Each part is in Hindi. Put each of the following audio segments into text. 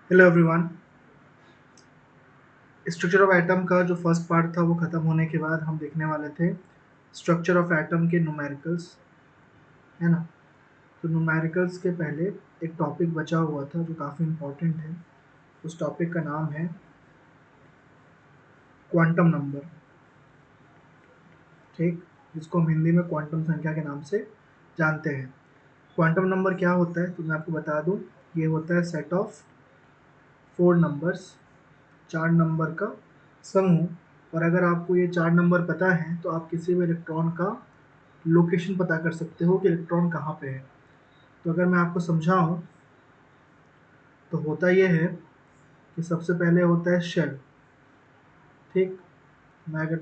Hello everyone. Structure of atom का जो फर्स्ट पार्ट था वो ख़त्म होने के बाद हम देखने वाले थे स्ट्रक्चर ऑफ एटम के न्यूमेरिकल्स, है ना। तो न्यूमेरिकल्स के पहले एक टॉपिक बचा हुआ था जो काफ़ी इम्पोर्टेंट है। उस टॉपिक का नाम है क्वांटम नंबर, ठीक, जिसको हम हिंदी में क्वांटम संख्या के नाम से जानते हैं। क्वांटम नंबर क्या होता है तो मैं आपको बता दूं, ये होता है सेट ऑफ 4 नंबर्स, 4 नंबर का समूह। और अगर आपको ये 4 नंबर पता है तो आप किसी भी इलेक्ट्रॉन का लोकेशन पता कर सकते हो कि इलेक्ट्रॉन कहाँ पे है। तो अगर मैं आपको समझाऊं तो होता यह है कि सबसे पहले होता है शेल, ठीक। मैं अगर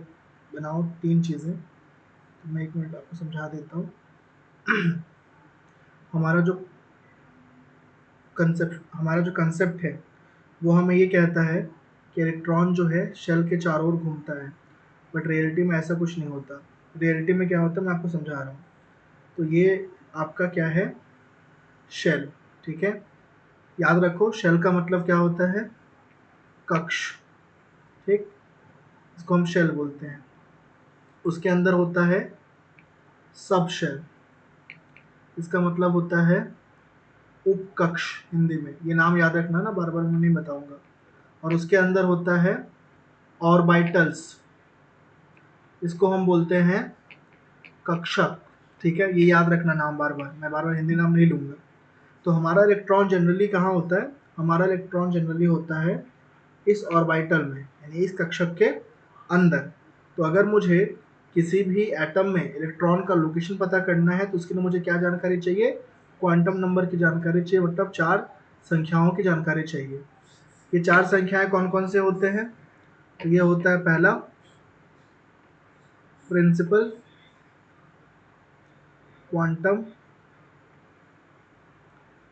बनाऊं 3 चीज़ें तो मैं 1 मिनट आपको समझा देता हूँ। हमारा जो कंसेप्ट है वो हमें ये कहता है कि इलेक्ट्रॉन जो है शेल के चारों ओर घूमता है, बट रियलिटी में ऐसा कुछ नहीं होता। रियलिटी में क्या होता है मैं आपको समझा रहा हूँ। तो ये आपका क्या है, शेल, ठीक है। याद रखो शेल का मतलब क्या होता है, कक्ष, ठीक। इसको हम शेल बोलते हैं। उसके अंदर होता है सब शेल, इसका मतलब होता है उपकक्ष। हिंदी में ये नाम याद रखना ना, बार बार मैं नहीं बताऊंगा। और उसके अंदर होता है ऑर्बिटल्स, इसको हम बोलते हैं कक्षक, ठीक है। ये याद रखना नाम, बार बार मैं बार बार हिंदी नाम नहीं लूंगा। तो हमारा इलेक्ट्रॉन जनरली कहाँ होता है, हमारा इलेक्ट्रॉन जनरली होता है इस ऑर्बिटल में, यानी इस कक्षक के अंदर। तो अगर मुझे किसी भी एटम में इलेक्ट्रॉन का लोकेशन पता करना है तो उसके लिए मुझे क्या जानकारी चाहिए, क्वांटम नंबर की जानकारी चाहिए, मतलब 4 संख्याओं की जानकारी चाहिए। ये 4 संख्याएं कौन कौन से होते हैं, तो ये होता है पहला प्रिंसिपल क्वांटम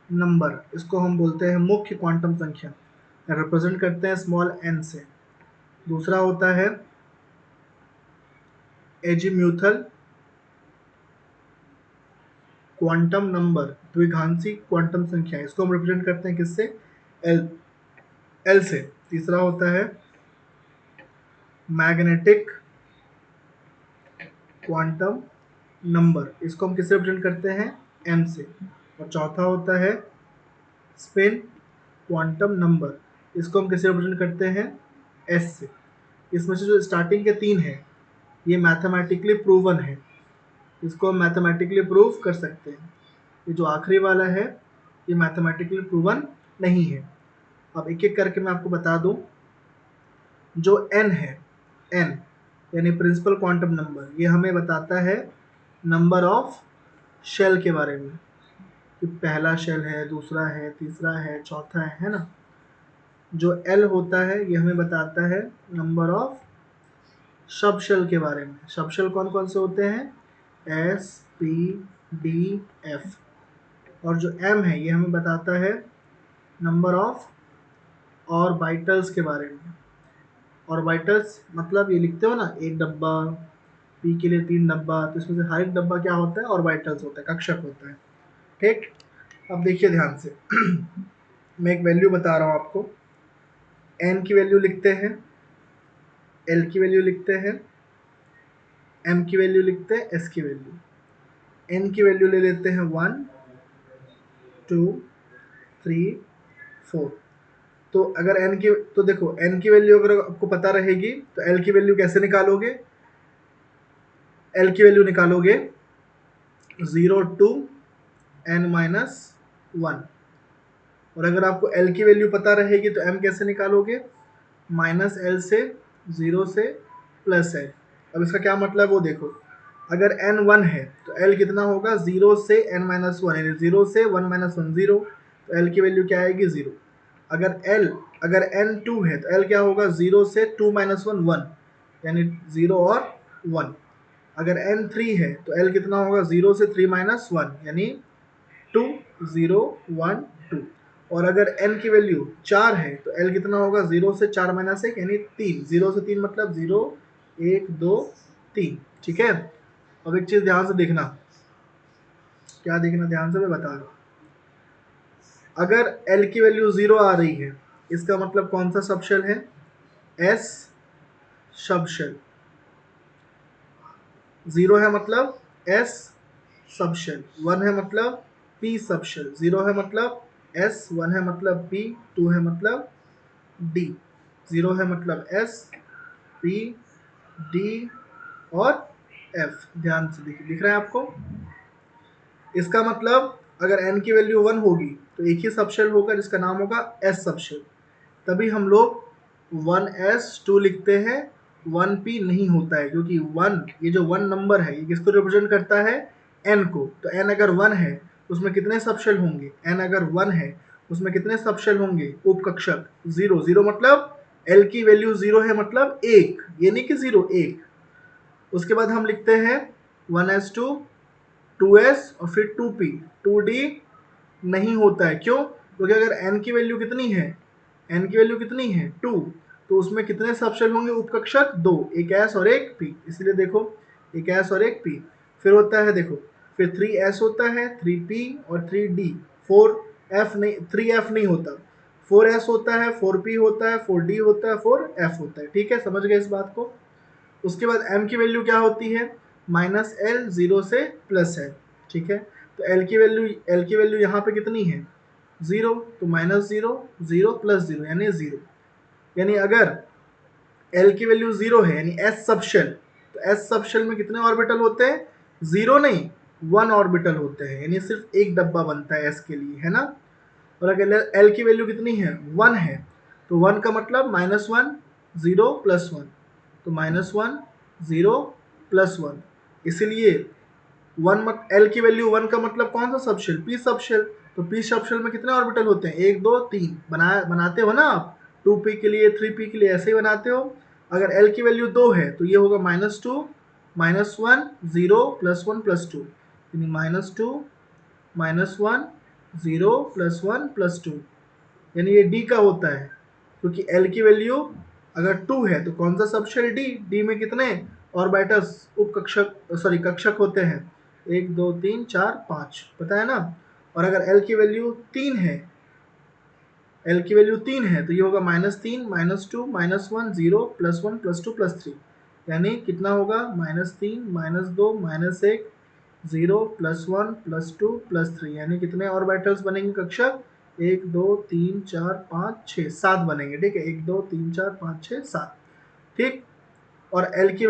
नंबर, इसको हम बोलते हैं मुख्य क्वांटम संख्या, रिप्रेजेंट करते हैं स्मॉल एन से। दूसरा होता है एजीम्यूथल क्वांटम नंबर, द्विघांसी क्वांटम संख्या, इसको हम रिप्रेजेंट करते हैं किससे, एल, एल से। तीसरा होता है मैग्नेटिक क्वांटम नंबर, इसको हम किससे रिप्रेजेंट करते हैं, एम से। और चौथा होता है स्पिन क्वांटम नंबर, इसको हम किससे रिप्रेजेंट करते हैं, एस से। इसमें से जो स्टार्टिंग के 3 हैं ये मैथमेटिकली प्रूवन है, इसको हम मैथमेटिकली प्रूव कर सकते हैं। ये जो आखिरी वाला है ये मैथमेटिकली प्रूवन नहीं है। अब एक एक करके मैं आपको बता दूं। जो एन है, एन यानी प्रिंसिपल क्वांटम नंबर, ये हमें बताता है नंबर ऑफ शेल के बारे में, कि पहला शेल है, दूसरा है, तीसरा है, चौथा है ना। जो एल होता है ये हमें बताता है नंबर ऑफ सब शेल के बारे में। सब शेल कौन कौन से होते हैं, एस, पी, डी, एफ। और जो एम है ये हमें बताता है नंबर ऑफ ऑर्बिटल्स के बारे में। ऑर्बिटल्स मतलब ये लिखते हो ना, एक डब्बा, पी के लिए 3 डब्बा, तो इसमें से हर एक डब्बा क्या होता है, ऑर्बिटल्स होता है, कक्षक होता है, ठीक। अब देखिए ध्यान से। मैं एक वैल्यू बता रहा हूँ आपको। एन की वैल्यू लिखते हैं, एल की वैल्यू लिखते हैं, एम की वैल्यू लिखते हैं, एस की वैल्यू। एन की वैल्यू ले लेते हैं 1, 2, 3, 4। तो अगर एन की, तो देखो एन की वैल्यू अगर आपको पता रहेगी तो एल की वैल्यू कैसे निकालोगे, एल की वैल्यू निकालोगे 0 to n-1। और अगर आपको एल की वैल्यू पता रहेगी तो एम कैसे निकालोगे, -l से, 0 से, +l। अब इसका क्या मतलब वो देखो, अगर n 1 है तो l कितना होगा, 0 से n-1, यानी 0 से 1 - 1 0, तो l की वैल्यू क्या आएगी, 0। अगर n 2 है तो l क्या होगा, 0 से 2 - 1 1, यानी 0 और 1। अगर n 3 है तो l कितना होगा, 0 से 3 - 1, यानी 2, 0, 1, 2। और अगर n की वैल्यू 4 है तो l कितना होगा, 0 से 4 - 1, यानी 3। 0 से 3 मतलब 0, 1, 2, 3, ठीक है। अब एक चीज़ ध्यान से देखना, क्या देखना ध्यान से, मैं बता रहा हूँ। अगर l की वैल्यू 0 आ रही है इसका मतलब कौन सा सबशेल है? S subshell. 0 है मतलब एस सबशेल, 1 है मतलब पी सबशेल। 0 है मतलब एस, 1 है मतलब पी, 2 है मतलब डी। 0 है मतलब एस, पी, डी और एफ। ध्यान से देखिए, दिख रहा है आपको? इसका मतलब अगर n की वैल्यू 1 होगी तो एक ही सबशेल होगा जिसका नाम होगा एस सबशेल। तभी हम लोग 1s2 लिखते हैं, 1p नहीं होता है, क्योंकि 1, ये जो 1 नंबर है ये किसको रिप्रेजेंट करता है? n को। तो n अगर 1 है तो उसमें कितने सबशेल होंगे? n अगर 1 है उसमें कितने सबशेल होंगे? उपकक्षक 0। 0 मतलब l की वैल्यू 0 है मतलब 1, ये नहीं कि 0, 1। उसके बाद हम लिखते हैं 1s2, 2s और फिर 2p। 2d नहीं होता है, क्यों? क्योंकि अगर n की वैल्यू कितनी है? n की वैल्यू कितनी है? 2। तो उसमें कितने सबशेल होंगे उपकक्षक? 2, एक s और एक p। इसलिए देखो, एक s और एक p। फिर होता है देखो, फिर 3s होता है, 3p और 3d। 4f नहीं, 3f नहीं होता, 4s होता है, 4p होता है, 4d होता है, 4f होता है। ठीक है, समझ गए इस बात को? उसके बाद m की वैल्यू क्या होती है? माइनस एल, 0 से प्लस है। ठीक है, तो l की वैल्यू यहाँ पे कितनी है? 0। तो माइनस 0, 0 प्लस 0 यानी 0। यानी अगर l की वैल्यू 0 है यानी s सबशेल, तो s सबशेल में कितने ऑर्बिटल होते हैं? 0 नहीं, 1 ऑर्बिटल होते हैं, यानी सिर्फ एक डब्बा बनता है s के लिए, है ना? और अगर l की वैल्यू कितनी है? 1 है, तो 1 का मतलब माइनस 1, 0 प्लस 1। तो माइनस 1, 0 प्लस 1। इसलिए 1 एल की वैल्यू 1 का मतलब कौन सा सबशेल? P subshell. तो पी सबशेल में कितने ऑर्बिटल होते हैं? 1 2 3। बनाते हो ना आप, 2p के लिए, 3p के लिए ऐसे ही बनाते हो। अगर एल की वैल्यू 2 है तो ये होगा माइनस 2, माइनस 1, 0 प्लस 1 प्लस 2, यानी माइनस 2, माइनस 1, 0 प्लस 1 प्लस 2, यानी ये डी का होता है। क्योंकि एल की वैल्यू अगर 2 है तो कौन सा सबशेल? डी। डी में कितने ऑर्बिटल्स, उपकक्षक, सॉरी कक्षक होते हैं? 1 2 3 4 5, पता है ना? और अगर एल की वैल्यू 3 है, एल की वैल्यू 3 है तो ये होगा minus 3, minus 2, minus 1, 0 plus 1 plus 2 plus 3, यानी कितना होगा? Minus 3, minus 2, minus 1, 0 plus 1 plus 2 plus 3, यानी कितने ऑर्बिटल्स बनेंगे कक्षक? 1 2 3 4 5 6 7 बनेंगे। ठीक है, 1 2 3 4 5 6 7। ठीक। और एल की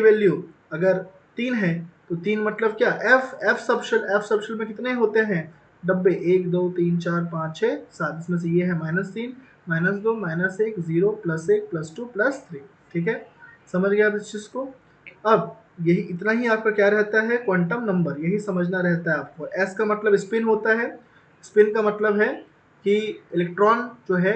वैल्यू अगर 3 है तो 3 मतलब क्या? F subshell. एफ सबशेल में कितने होते हैं डब्बे? 1 2 3 4 5 6 7, इसमें से ये है minus 3, minus 2, minus 1, 0 plus 1 plus 2 plus 3। ठीक है, समझ गया आप इस चीज़ को? अब यही इतना ही आपका क्या रहता है? क्वांटम नंबर, यही समझना रहता है आपको। एस का मतलब स्पिन होता है। स्पिन का मतलब है कि इलेक्ट्रॉन जो है,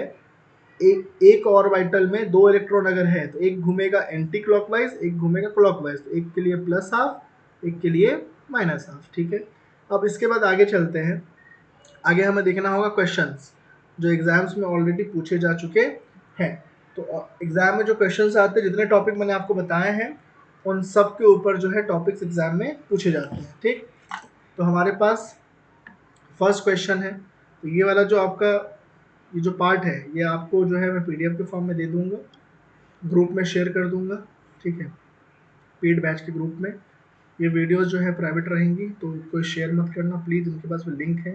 एक ऑर्बिटल में 2 इलेक्ट्रॉन अगर है तो एक घूमेगा एंटी क्लॉकवाइज, एक घूमेगा क्लॉकवाइज। तो एक के लिए प्लस हाफ, एक के लिए माइनस हाफ। ठीक है, अब इसके बाद आगे चलते हैं। आगे हमें देखना होगा क्वेश्चंस जो एग्जाम्स में ऑलरेडी पूछे जा चुके हैं। तो एग्जाम में जो क्वेश्चंस आते हैं, जितने टॉपिक मैंने आपको बताए हैं उन सब के ऊपर जो है टॉपिक्स एग्जाम में पूछे जाते हैं। ठीक, तो हमारे पास फर्स्ट क्वेश्चन है। तो ये वाला जो आपका ये जो पार्ट है ये आपको जो है मैं पीडीएफ के फॉर्म में दे दूंगा, ग्रुप में शेयर कर दूंगा। ठीक है, पेड बैच के ग्रुप में। ये वीडियोस जो है प्राइवेट रहेंगी तो कोई शेयर मत करना प्लीज़, उनके पास में लिंक है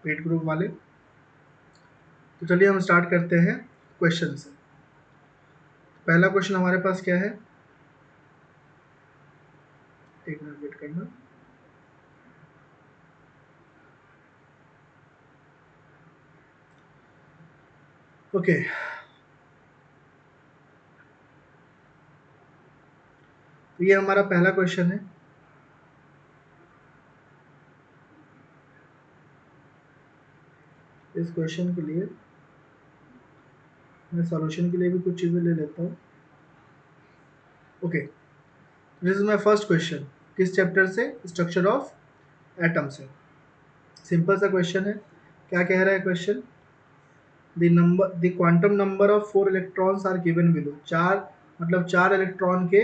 पेड ग्रुप वाले। तो चलिए हम स्टार्ट करते हैं क्वेश्चन से। पहला क्वेश्चन हमारे पास क्या है? एक मिनट वेट करना। ओके, तो ये हमारा पहला क्वेश्चन है। इस क्वेश्चन के लिए मैं सॉल्यूशन के लिए भी कुछ चीज़ें ले लेता हूँ। Okay, this is my first question. किस चैप्टर से? स्ट्रक्चर ऑफ एटम से। सिंपल सा क्वेश्चन है। क्या कह रहा है question? The quantum number of 4 electrons are given below. 4 मतलब 4 इलेक्ट्रॉन के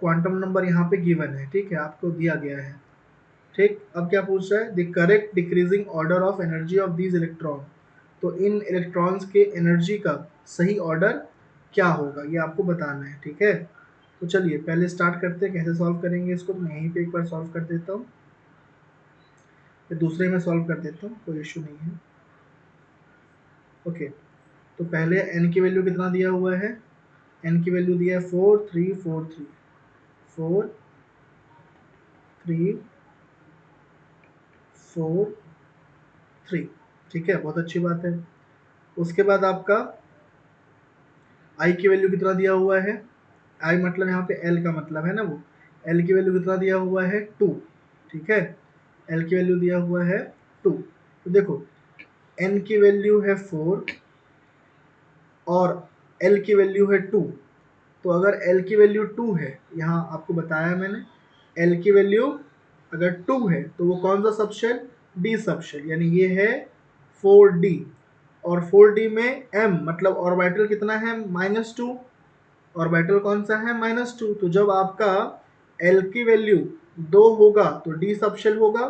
क्वांटम नंबर यहाँ पे गिवन है। ठीक है, आपको दिया गया है। ठीक, अब क्या पूछ रहा है? The correct decreasing order of energy of these electron. तो इन इलेक्ट्रॉन्स के एनर्जी का सही ऑर्डर क्या होगा ये आपको बताना है, ठीक है। तो चलिए पहले स्टार्ट करते हैं कैसे सॉल्व करेंगे इसको। तो मैं यहीं पे एक बार सॉल्व कर देता हूँ, फिर दूसरे में सॉल्व कर देता हूँ, कोई इशू नहीं है। ओके, तो पहले n की वैल्यू कितना दिया हुआ है, n की वैल्यू दिया है 4 3 4 3 4 3 4 3, ठीक है, बहुत अच्छी बात है। उसके बाद आपका i की वैल्यू कितना दिया हुआ है, i मतलब यहाँ पे l का मतलब है ना, वो l की वैल्यू कितना दिया हुआ है 2, ठीक है, l की वैल्यू दिया हुआ है 2। तो देखो n की वैल्यू है 4 और l की वैल्यू है 2, तो अगर l की वैल्यू 2 है, यहाँ आपको बताया मैंने, l की वैल्यू अगर 2 है तो वो कौन सा सबशेल, d सबशेल, यानी ये है 4d। और 4d में m मतलब ऑर्बिटल कितना है, -2, ऑर्बिटल कौन सा है, -2। तो जब आपका l की वैल्यू 2 होगा तो d सबशेल होगा,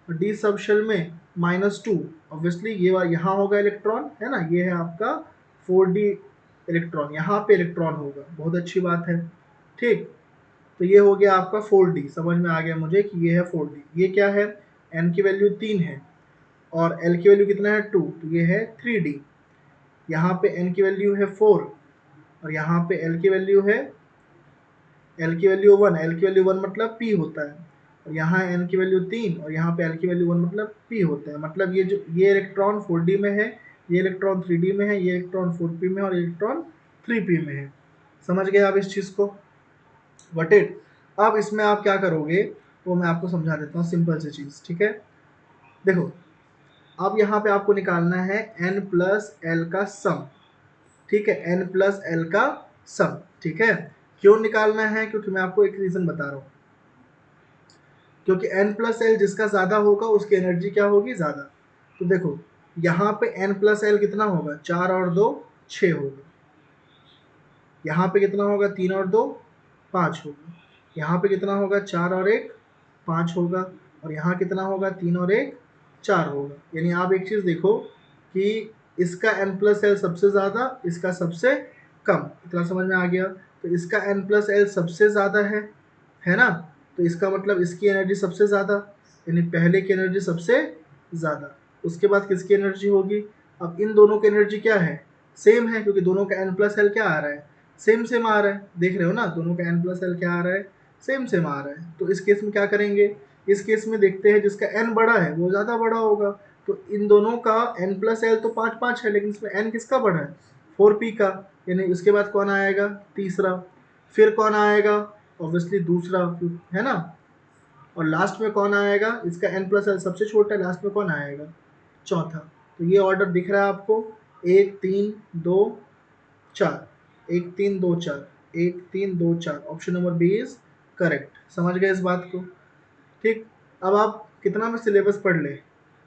और d सबशेल में -2, ऑब्वियसली ये यहाँ होगा इलेक्ट्रॉन, है ना, ये है आपका 4d इलेक्ट्रॉन, यहाँ पे इलेक्ट्रॉन होगा, बहुत अच्छी बात है, ठीक। तो ये हो गया आपका 4d, समझ में आ गया मुझे कि ये है 4d। ये क्या है, n की वैल्यू 3 है और l की वैल्यू कितना है 2, तो ये है 3d। यहाँ पे n की वैल्यू है 4 और यहाँ पे l की वैल्यू है, l की वैल्यू 1, l की वैल्यू 1 मतलब p होता है, और यहाँ n की वैल्यू 3 और यहाँ पे l की वैल्यू 1 मतलब p होता है। मतलब ये जो ये इलेक्ट्रॉन 4d में है, ये इलेक्ट्रॉन 3d में है, ये इलेक्ट्रॉन 4p में है और ये इलेक्ट्रॉन 3p में है। समझ गए आप इस चीज़ को, वट इट। अब इसमें आप क्या करोगे वो मैं आपको समझा देता हूँ, सिंपल सी चीज़, ठीक है। देखो अब यहाँ पे आपको निकालना है n प्लस एल का सम, ठीक है, n प्लस एल का सम, ठीक है। क्यों निकालना है, क्योंकि मैं आपको एक रीज़न बता रहा हूँ, क्योंकि n प्लस एल जिसका ज़्यादा होगा उसकी एनर्जी क्या होगी, ज़्यादा। तो देखो यहाँ पे n प्लस एल कितना होगा, 4 और 2 6 होगा, यहाँ पे कितना होगा, 3 और 2 5 होगा, यहाँ पे कितना होगा, 4 और 1 5 होगा, और यहाँ कितना होगा, 3 और 1 4 होगा। यानी आप एक चीज़ देखो कि इसका n प्लस एल सबसे ज़्यादा, इसका सबसे कम, इतना समझ में आ गया। तो इसका n प्लस एल सबसे ज़्यादा है ना, तो इसका मतलब इसकी एनर्जी सबसे ज़्यादा, यानी पहले की एनर्जी सबसे ज़्यादा। उसके बाद किसकी एनर्जी होगी, अब इन दोनों की एनर्जी क्या है, सेम है, क्योंकि दोनों का n प्लस एल क्या आ रहा है, सेम सेम आ रहा है, देख रहे हो ना, दोनों का n प्लस एल क्या आ रहा है, सेम सेम आ रहा है। तो इस केस में क्या करेंगे, इस केस में देखते हैं जिसका n बड़ा है वो ज़्यादा बड़ा होगा। तो इन दोनों का n प्लस एल तो 5 5 है, लेकिन इसमें n किसका बड़ा है, 4p का, यानी उसके बाद कौन आएगा, तीसरा, फिर कौन आएगा, ऑब्वियसली दूसरा, है ना, और लास्ट में कौन आएगा, इसका n प्लस एल सबसे छोटा है, लास्ट में कौन आएगा, चौथा। तो ये ऑर्डर दिख रहा है आपको, 1 3 2 4, 1 3 2 4, 1 3 2 4, option number B is correct. समझ गए इस बात को, ठीक। अब आप कितना भी सिलेबस पढ़ ले,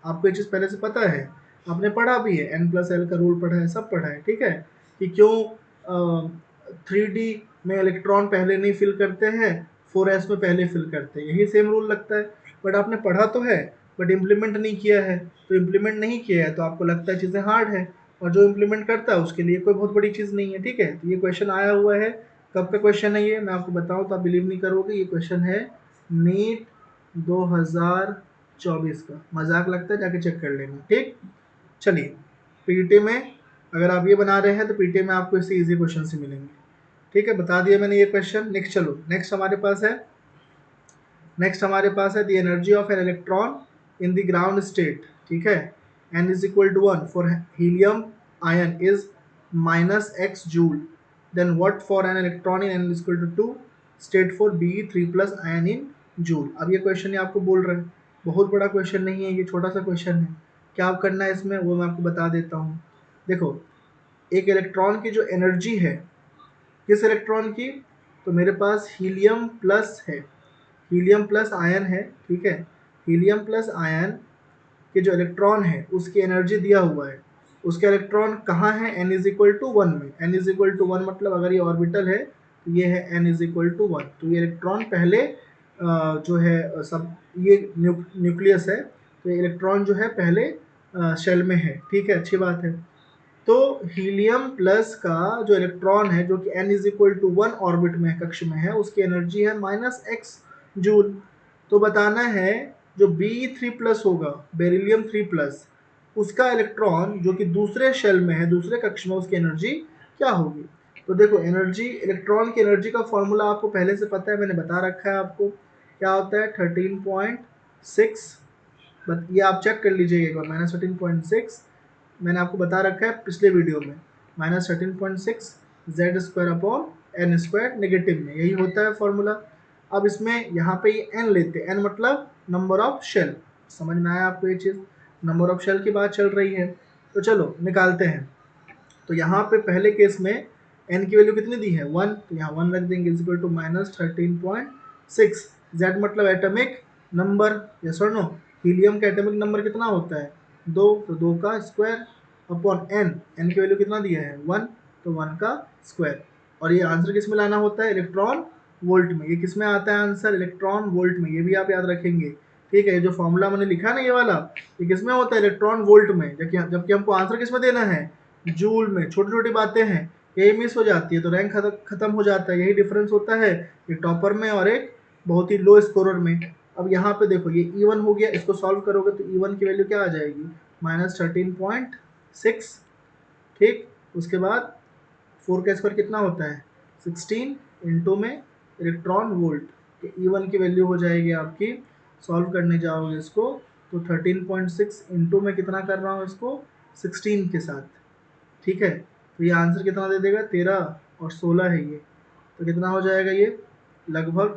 आपको ये चीज़ पहले से पता है, आपने पढ़ा भी है, n प्लस एल का रूल पढ़ा है, सब पढ़ा है, ठीक है, कि क्यों 3D में इलेक्ट्रॉन पहले नहीं फिल करते हैं, 4s में पहले फिल करते हैं, यही सेम रूल लगता है। बट आपने पढ़ा तो है, बट इम्प्लीमेंट नहीं किया है, तो इम्प्लीमेंट नहीं किया है तो आपको लगता है चीज़ें हार्ड है, और जो इम्प्लीमेंट करता है उसके लिए कोई बहुत बड़ी चीज़ नहीं है, ठीक है। तो ये क्वेश्चन आया हुआ है, कब का क्वेश्चन है ये मैं आपको बताऊँ तो आप बिलीव नहीं करोगे, ये क्वेश्चन है नीट 2024 का, मजाक लगता है, जाके चेक कर लेना, ठीक। चलिए पीटी में अगर आप ये बना रहे हैं तो पीटी में आपको इससे इजी क्वेश्चन से मिलेंगे, ठीक है, बता दिया मैंने ये क्वेश्चन। नेक्स्ट चलो, नेक्स्ट हमारे पास है the energy of an electron in the ground state, ठीक है, n is equal to 1 for helium ion is -x joule, then what for an electron in n is equal to 2 state for Be3+ ion in joule. अब ये क्वेश्चन ये आपको बोल रहे हैं, बहुत बड़ा क्वेश्चन नहीं है, ये छोटा सा क्वेश्चन है। क्या आप करना है इसमें वो मैं आपको बता देता हूँ। देखो एक इलेक्ट्रॉन की जो एनर्जी है, किस इलेक्ट्रॉन की, तो मेरे पास हीलियम प्लस है, हीलियम प्लस आयन है, ठीक है, हीलियम प्लस आयन के जो इलेक्ट्रॉन है उसकी एनर्जी दिया हुआ है, उसके इलेक्ट्रॉन कहाँ है, n इज इक्वल टू 1 में, n इज इक्वल टू 1 मतलब अगर ये ऑर्बिटल है तो ये है n इज इक्वल टू 1, तो ये इलेक्ट्रॉन पहले जो है सब ये न्यूक्लियस है, तो ये इलेक्ट्रॉन जो है पहले शेल में है, ठीक है, अच्छी बात है। तो हीलियम प्लस का जो इलेक्ट्रॉन है जो कि n is equal to 1 orbit में कक्ष में है, उसकी एनर्जी है -x जूल। तो बताना है जो Be3 प्लस होगा, बेरिलियम 3 प्लस, उसका इलेक्ट्रॉन जो कि दूसरे शेल में है, दूसरे कक्ष में, उसकी एनर्जी क्या होगी। तो देखो एनर्जी, इलेक्ट्रॉन की एनर्जी का फॉर्मूला आपको पहले से पता है, मैंने बता रखा है आपको, क्या होता है 13.6, ये आप चेक कर लीजिएगा एक बार, -13.6 मैंने आपको बता रखा है पिछले वीडियो में, -13.6 Z square upon N square negative में, यही होता है फॉर्मूला। अब इसमें यहाँ पे ये एन लेते हैं, एन मतलब नंबर ऑफ शेल, समझ में आया आपको ये चीज़, नंबर ऑफ शेल की बात चल रही है। तो चलो निकालते हैं। तो यहाँ पे पहले केस में एन की वैल्यू कितनी दी है 1, तो यहाँ 1 रख देंगे, इज इक्वल टू -13.6, जेड मतलब एटॉमिक नंबर, यस और नो, हीलियम का एटॉमिक नंबर कितना होता है 2, तो 2 का स्क्वायर अपॉन एन, एन की वैल्यू कितना दिया है 1, तो 1 का स्क्वायर। और ये आंसर किस में लाना होता है, इलेक्ट्रॉन वोल्ट में। ये किस में आता है आंसर, इलेक्ट्रॉन वोल्ट में, ये भी आप याद रखेंगे, ठीक है। ये जो फॉर्मूला मैंने लिखा ना ये वाला, ये किस में होता है, इलेक्ट्रॉन वोल्ट में, जबकि हमको आंसर किस में देना है, जूल में। छोटी छोटी बातें हैं, यही मिस हो जाती है तो रैंक खत्म हो जाता है, यही डिफरेंस होता है एक टॉपर में और एक बहुत ही लो स्कोरर में। अब यहाँ पे देखो ये E1 हो गया, इसको सॉल्व करोगे तो E1 की वैल्यू क्या आ जाएगी, -13.6, ठीक। उसके बाद 4 का स्क्वायर कितना होता है 16, इंटू में इलेक्ट्रॉन वोल्ट, तो E1 की वैल्यू हो जाएगी आपकी, सॉल्व करने जाओगे इसको तो 13.6 इंटू में कितना कर रहा हूँ इसको 16 के साथ, ठीक है। तो ये आंसर कितना दे देगा 13 और 16 है ये, तो कितना हो जाएगा ये लगभग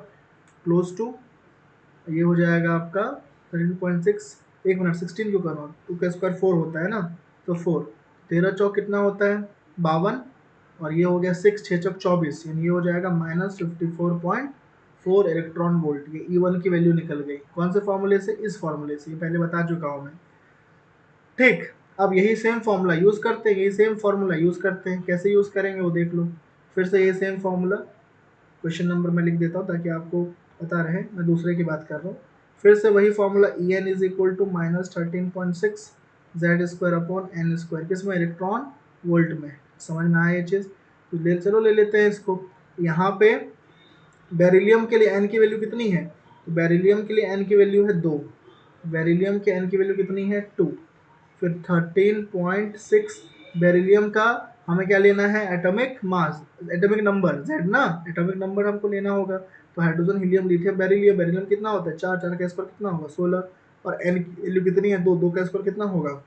क्लोज टू, ये हो जाएगा आपका 13.6, एक मिनट 16 क्यों कर रहा हूँ, 2 का स्क्वायर 4 होता है ना, तो 4, 13 चौक कितना होता है 52, और ये हो गया 6, 6 चौक 24, यानी ये हो जाएगा -54.4 इलेक्ट्रॉन वोल्ट। ये E1 की वैल्यू निकल गई, कौन से फॉर्मूले से, इस फॉर्मूले से, ये पहले बता चुका हूँ मैं, ठीक। अब यही सेम फॉर्मूला यूज़ करते हैं, यही सेम फॉर्मूला यूज़ करते हैं, कैसे यूज़ करेंगे वो देख लो। फिर से यही सेम फॉर्मूला, क्वेश्चन नंबर मैं लिख देता हूँ ताकि आपको पता रहे मैं दूसरे की बात कर रहा हूँ। फिर से वही formula, E N is equal to -13.6 Z square upon N square, किस में, इलेक्ट्रॉन वोल्ट में। समझ में आया ये चीज़, तो चलो ले लेते हैं इसको। यहाँ पे बेरिलियम के लिए एन की वैल्यू कितनी है, तो बेरिलियम के लिए एन की वैल्यू है 2, बेरिलियम के एन की वैल्यू कितनी है 2, फिर 13.6 बेरिलियम का हमें क्या लेना है, atomic mass, atomic number Z ना, एटॉमिक नंबर हमको लेना होगा। तो hydrogen helium lithium beryllium, beryllium कितना होता है 4, 4 का स्क्वायर कितना होगा 16, और एन की वैल्यू कितनी है 2, 2 का स्क्वायर कितना होगा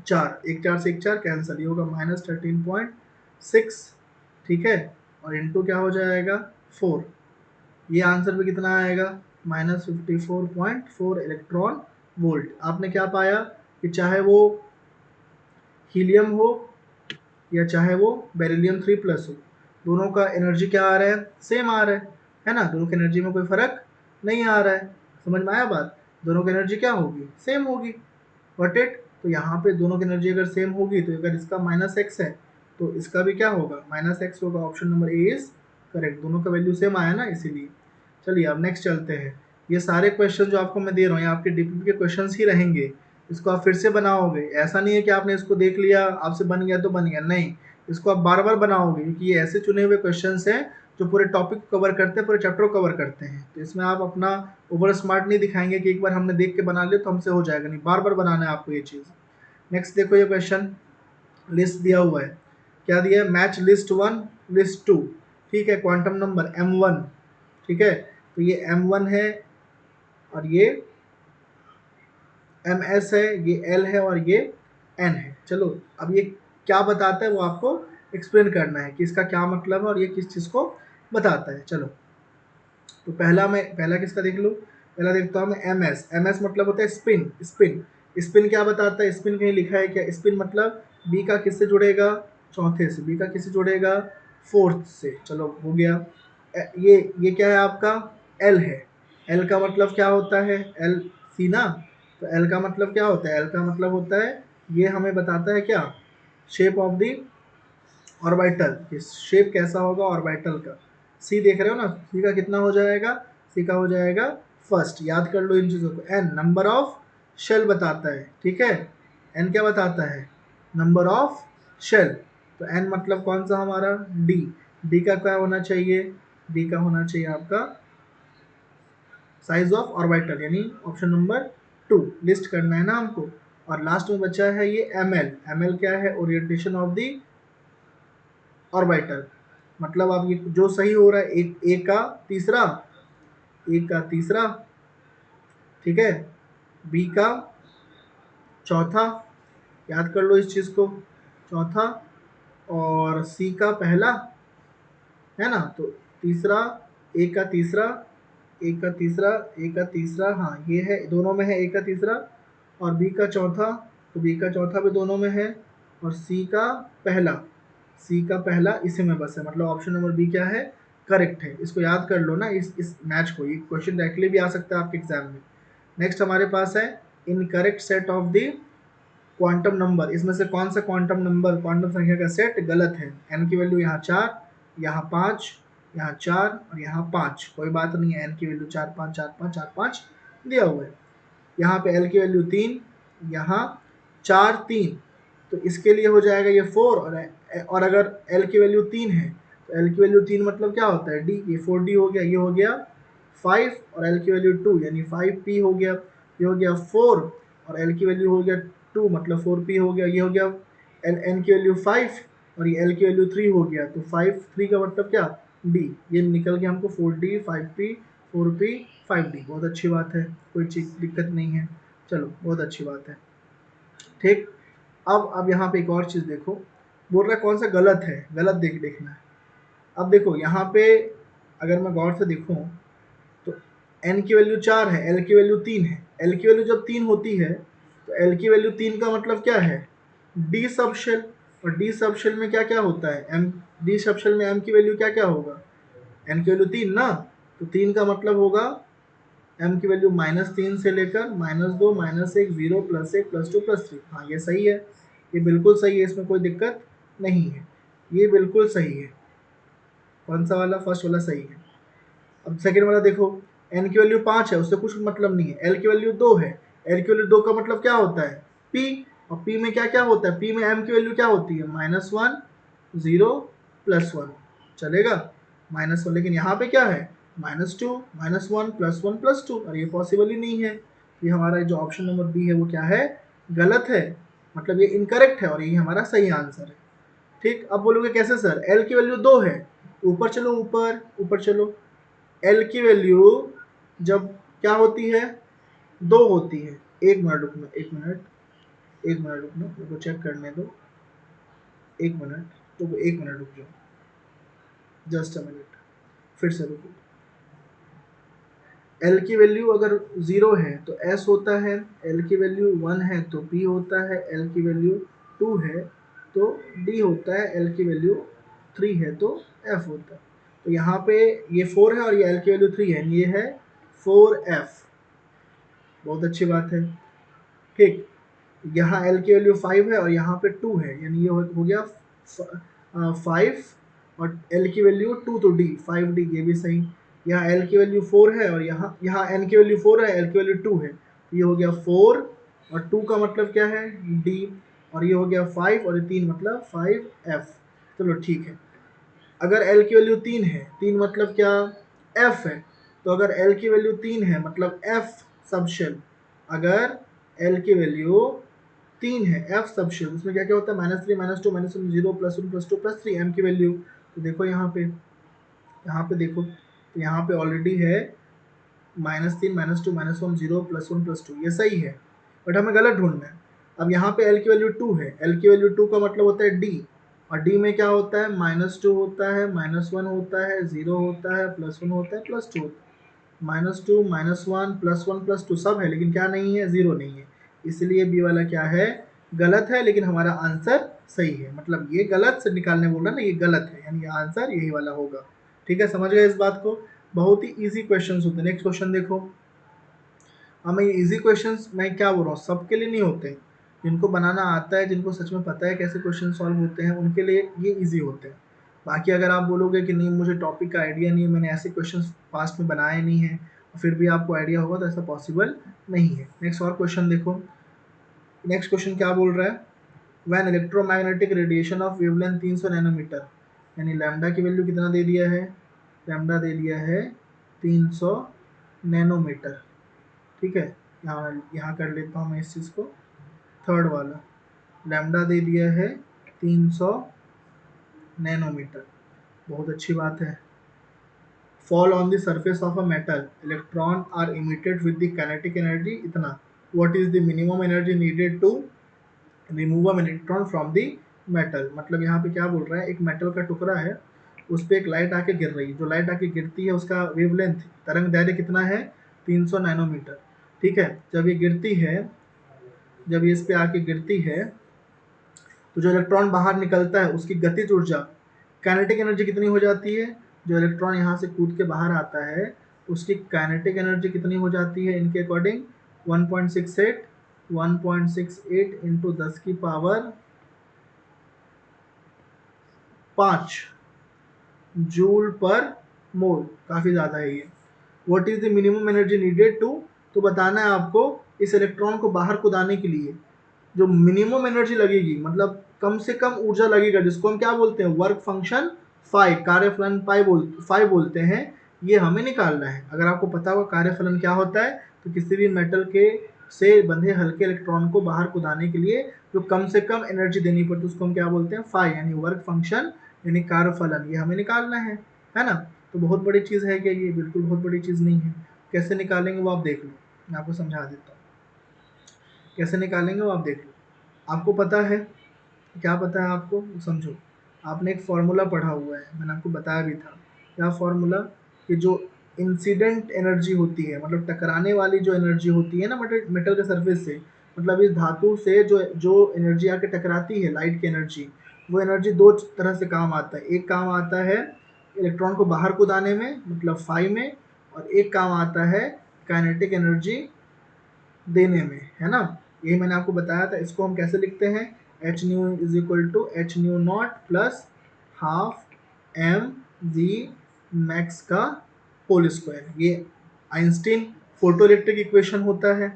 4, एक 4 से एक 4 कैंसिल, ये होगा -13.6, ठीक है, और इंटू क्या हो जाएगा 4, ये आंसर भी कितना आएगा -54.4 इलेक्ट्रॉन वोल्ट। आपने क्या पाया कि चाहे वो हीलियम हो या चाहे वो बेरिलियम 3 प्लस हो, दोनों का एनर्जी क्या आ रहा है, सेम आ रहा है ना, दोनों की एनर्जी में कोई फर्क नहीं आ रहा है। समझ में आया बात, दोनों की एनर्जी क्या होगी, सेम होगी, गॉट इट। तो यहाँ पे दोनों की एनर्जी अगर सेम होगी तो अगर इसका -x है तो इसका भी क्या होगा -x होगा, option number A is correct, दोनों का वैल्यू सेम आया ना इसीलिए। चलिए अब नेक्स्ट चलते हैं। ये सारे क्वेश्चन जो आपको मैं दे रहा हूँ ये आपके डीपीपी के क्वेश्चंस ही रहेंगे, इसको आप फिर से बनाओगे, ऐसा नहीं है कि आपने इसको देख लिया आपसे बन गया तो बन गया, नहीं, इसको आप बार बार बनाओगे, क्योंकि ये ऐसे चुने हुए क्वेश्चंस हैं जो पूरे टॉपिक को कवर करते हैं, पूरे चैप्टर को कवर करते हैं। तो इसमें आप अपना ओवर स्मार्ट नहीं दिखाएंगे कि एक बार हमने देख के बना लिया तो हमसे हो जाएगा, नहीं, बार बार बनाना है आपको ये चीज़। नेक्स्ट देखो ये क्वेश्चन, लिस्ट दिया हुआ है, क्या दिया है, मैच लिस्ट 1 लिस्ट 2, ठीक है, क्वांटम नंबर m1, ठीक है। तो ये m1 है और ये ms है, ये l है और ये n है। चलो अब ये क्या बताता है वो आपको एक्सप्लेन करना है कि इसका क्या मतलब है और ये किस चीज़ को बताता है। चलो तो पहला किसका देख लो, पहला देखता हूँ मैं ms मतलब होता है स्पिन, स्पिन क्या बताता है, स्पिन कहीं लिखा है क्या, स्पिन मतलब बी का किससे जुड़ेगा, चौथे से, बी का किससे जुड़ेगा, फोर्थ से। चलो हो गया। ये क्या है आपका, एल है, एल का मतलब क्या होता है, एल सी ना, तो एल का मतलब क्या होता है, एल का मतलब होता है, ये हमें बताता है क्या, शेप ऑफ दी ऑर्बिटल, कि शेप कैसा होगा ऑर्बिटल का। सी देख रहे हो ना, सी का कितना हो जाएगा, सी का हो जाएगा फर्स्ट, याद कर लो इन चीज़ों को। एन नंबर ऑफ शेल बताता है, ठीक है, एन क्या बताता है? Number of shell. तो एन मतलब कौन सा हमारा? डी। डी का क्या होना चाहिए? डी का होना चाहिए आपका साइज ऑफ ऑर्बिटल, यानी ऑप्शन नंबर 2 लिस्ट करना है ना हमको। और लास्ट में बचा है ये एम एल। एम एल क्या है? Orientation of the orbital. मतलब अब ये जो सही हो रहा है, एक ए का तीसरा, ए का तीसरा, ठीक है, बी का चौथा, याद कर लो इस चीज को, चौथा, और सी का पहला, है ना। तो तीसरा, ए का तीसरा, ए का तीसरा, ए का तीसरा, हाँ ये है, दोनों में है ए का तीसरा। और बी का चौथा, तो बी का चौथा भी दोनों में है। और सी का पहला, सी का पहला इसी में बस है। मतलब ऑप्शन नंबर बी क्या है? करेक्ट है। इसको याद कर लो ना, इस मैच को। ये क्वेश्चन डायरेक्टली भी आ सकता है आपके एग्जाम में। नेक्स्ट हमारे पास है incorrect set of the quantum number. इसमें से कौन सा क्वांटम नंबर, क्वांटम संख्या का सेट गलत है? एन की वैल्यू यहाँ 4, यहाँ 5, यहाँ 4 और यहाँ 5। कोई बात नहीं है, एन की वैल्यू 4 5 4 5 4 5 दिया हुआ है। यहाँ पे एल की वैल्यू 3, यहाँ 4 3, तो इसके लिए हो जाएगा ये 4। और अगर एल की वैल्यू 3 है तो एल की वैल्यू 3 मतलब क्या होता है? डी। ये 4 डी हो गया, ये हो गया 5, और एल की वैल्यू 2 यानी 5 पी हो गया, ये हो गया 4, और एल की वैल्यू हो गया 2 मतलब 4 पी हो गया, ये हो गया एल। एन की वैल्यू 5 और ये एल की वैल्यू 3 हो गया, तो 5 3 का मतलब क्या? डी। ये निकल गया हमको 4D 5P 4P 5D। बहुत अच्छी बात है, कोई चीज दिक्कत नहीं है। चलो बहुत अच्छी बात है, ठीक। अब यहाँ पे एक और चीज देखो, बोल रहा है कौन सा गलत है, गलत देखना है। अब देखो यहाँ पे अगर मैं गौर से देखूं तो एन की वैल्यू 4 है, एल की वैल्यू 3 है। एल की वैल्यू जब 3 होती है तो एल की वैल्यू 3 का मतलब क्या है? डी सब शेल। और डी सब शेल में क्या क्या होता है? एम। डी सब शेल में एम की वैल्यू क्या क्या होगा? एन की वैल्यू 3 ना, तो 3 का मतलब होगा एम की वैल्यू -3 से लेकर -2 -1 0 +1 +2 +3। हाँ ये सही है, ये बिल्कुल सही है, इसमें कोई दिक्कत नहीं है, ये बिल्कुल सही है। कौन सा वाला? फर्स्ट वाला सही है। अब सेकेंड वाला देखो, एन की वैल्यू 5 है, उससे कुछ मतलब नहीं है। एल की वैल्यू 2 है, एल की वैल्यू 2 का मतलब क्या होता है? पी। और पी में क्या क्या होता है? पी में एम की वैल्यू क्या होती है? -1 0 +1, चलेगा -1। लेकिन यहाँ पे क्या है? -2 -1 +1 +2, और ये पॉसिबल ही नहीं है। ये हमारा जो ऑप्शन नंबर बी है वो क्या है? गलत है। मतलब ये इनकरेक्ट है और ये हमारा सही आंसर है, ठीक। अब बोलोगे कैसे सर? एल की वैल्यू 2 है, ऊपर चलो, ऊपर ऊपर चलो। एल की वैल्यू जब क्या होती है? 2 होती है। एक मिनट रुकना, एक मिनट, एक मिनट रुकना, मेरे को चेक करने दो। एक मिनट, तो एक मिनट रुक जाओ, जस्ट अ मिनट, फिर से रुको। एल की वैल्यू अगर 0 है तो एस होता है, एल की वैल्यू 1 है तो पी होता है, एल की वैल्यू 2 है तो डी होता है, एल की वैल्यू 3 है तो एफ होता है। तो यहाँ पे ये 4 है और ये एल की वैल्यू 3 है, ये है 4F। बहुत अच्छी बात है, ठीक। यहाँ एल की वैल्यू 5 है और यहाँ पे 2 है, यानी ये हो गया 5, और एल की वैल्यू 2 तो डी 5D, ये भी सही। यहाँ एल की वैल्यू 4 है और यहाँ यहाँ एन की वैल्यू 4 है, एल की वैल्यू 2 है, तो ये हो गया 4, और 2 का मतलब क्या है? डी। और ये हो गया 5 और ये 3 मतलब 5F। चलो ठीक है। अगर एल की वैल्यू 3 है, 3 मतलब क्या? एफ है। तो अगर एल की वैल्यू 3 है मतलब एफ सब शेल। अगर एल की वैल्यू 3 है, एफ सब शेल, उसमें क्या क्या होता है? -3 -2 -1 0 +1 +2 +3 एम की वैल्यू। तो देखो यहाँ पे देखो, तो यहाँ पे ऑलरेडी है -3 -2 -1 0 +1 +2, ये सही है, बट हमें गलत ढूंढना है। अब यहाँ पे एल की वैल्यू 2 है, एल की वैल्यू 2 का मतलब होता है डी, और डी में क्या होता है? -2 होता है, -1 होता है, 0 होता है, +1 होता है, +2 होता है। -2 -1 +1 +2 सब है, लेकिन क्या नहीं है? 0 नहीं है। इसलिए बी वाला क्या है? गलत है, लेकिन हमारा आंसर सही है। मतलब ये गलत से निकालने बोल रहा है ना, ये गलत है, यानी आंसर यही वाला होगा। ठीक है, समझ गए इस बात को? बहुत ही इजी क्वेश्चंस होते हैं। नेक्स्ट क्वेश्चन देखो। हमें ये इजी क्वेश्चंस मैं क्या बोल रहा हूँ, सबके लिए नहीं होते। जिनको बनाना आता है, जिनको सच में पता है कैसे क्वेश्चन सॉल्व होते हैं, उनके लिए ये इजी होते हैं। बाकी अगर आप बोलोगे कि नहीं मुझे टॉपिक का आइडिया नहीं है, मैंने ऐसे क्वेश्चन पास्ट में बनाए नहीं है, फिर भी आपको आइडिया होगा, तो ऐसा पॉसिबल नहीं है। नेक्स्ट और क्वेश्चन देखो। नेक्स्ट क्वेश्चन क्या बोल रहा है, when electromagnetic radiation of wavelength 300 nanometre, यानी लैम्डा की वैल्यू कितना दे दिया है, लैम्डा दे दिया है 300 नैनोमीटर। ठीक है, यहाँ कर लेता हूँ मैं इस चीज़ को, थर्ड वाला लैम्डा दे दिया है 300 नैनोमीटर, बहुत अच्छी बात है। Fall on the surface of a metal, electron are emitted with the kinetic energy इतना, what is the minimum energy needed to remove a electron from the metal. मतलब यहाँ पे क्या बोल रहा है, एक मेटल का टुकड़ा है, उस पर एक लाइट आके गिर रही है, जो लाइट आके गिरती है उसका वेवलेंथ, तरंग दैर्ध्य कितना है, 300 नैनोमीटर। ठीक है, जब ये गिरती है, जब ये इस पे आके गिरती है, तो जो इलेक्ट्रॉन बाहर निकलता है उसकी गतिज ऊर्जा, काइनेटिक एनर्जी कितनी हो जाती है, जो इलेक्ट्रॉन यहाँ से कूद के बाहर आता है उसकी काइनेटिक एनर्जी कितनी हो जाती है इनके अकॉर्डिंग, 1.68 1.68 इंटू 10 की पावर 5 जूल पर मोल, काफ़ी ज़्यादा है ये। What is the minimum energy needed to, तो बताना है आपको इस इलेक्ट्रॉन को बाहर कूदाने के लिए जो मिनिमम एनर्जी लगेगी, मतलब कम से कम ऊर्जा लगेगा, जिसको हम क्या बोलते हैं, वर्क फंक्शन फाई, कार्यफलन फाई बोलते हैं, ये हमें निकालना है। अगर आपको पता होगा कार्यफलन क्या होता है, तो किसी भी मेटल के से बंधे हल्के इलेक्ट्रॉन को बाहर कूदाने के लिए जो कम से कम एनर्जी देनी पड़ती है उसको हम क्या बोलते हैं, फाई, यानी वर्क फंक्शन, यानी कार्यफलन, ये हमें निकालना है ना। तो बहुत बड़ी चीज़ है कि ये बिल्कुल बहुत बड़ी चीज़ नहीं है। कैसे निकालेंगे वो आप देख लो, मैं आपको समझा देता हूँ कैसे निकालेंगे वो आप देख लो। आपको पता है, क्या पता है आपको, समझो। आपने एक फार्मूला पढ़ा हुआ है, मैंने आपको बताया भी था, क्या फार्मूला, कि जो इंसिडेंट एनर्जी होती है, मतलब टकराने वाली जो एनर्जी होती है ना मेटल मेटल के सरफेस से, मतलब इस धातु से जो जो एनर्जी आके टकराती है, लाइट की एनर्जी, वो एनर्जी दो तरह से काम आता है। एक काम आता है इलेक्ट्रॉन को बाहर कूदाने में, मतलब फाई में, और एक काम आता है काइनेटिक एनर्जी देने में, है ना। यही मैंने आपको बताया था। इसको हम कैसे लिखते हैं, H nu is equal to H nu naught plus half M G max का होल स्क्वायर, ये आइंस्टीन फोटो इलेक्ट्रिक इक्वेशन होता है।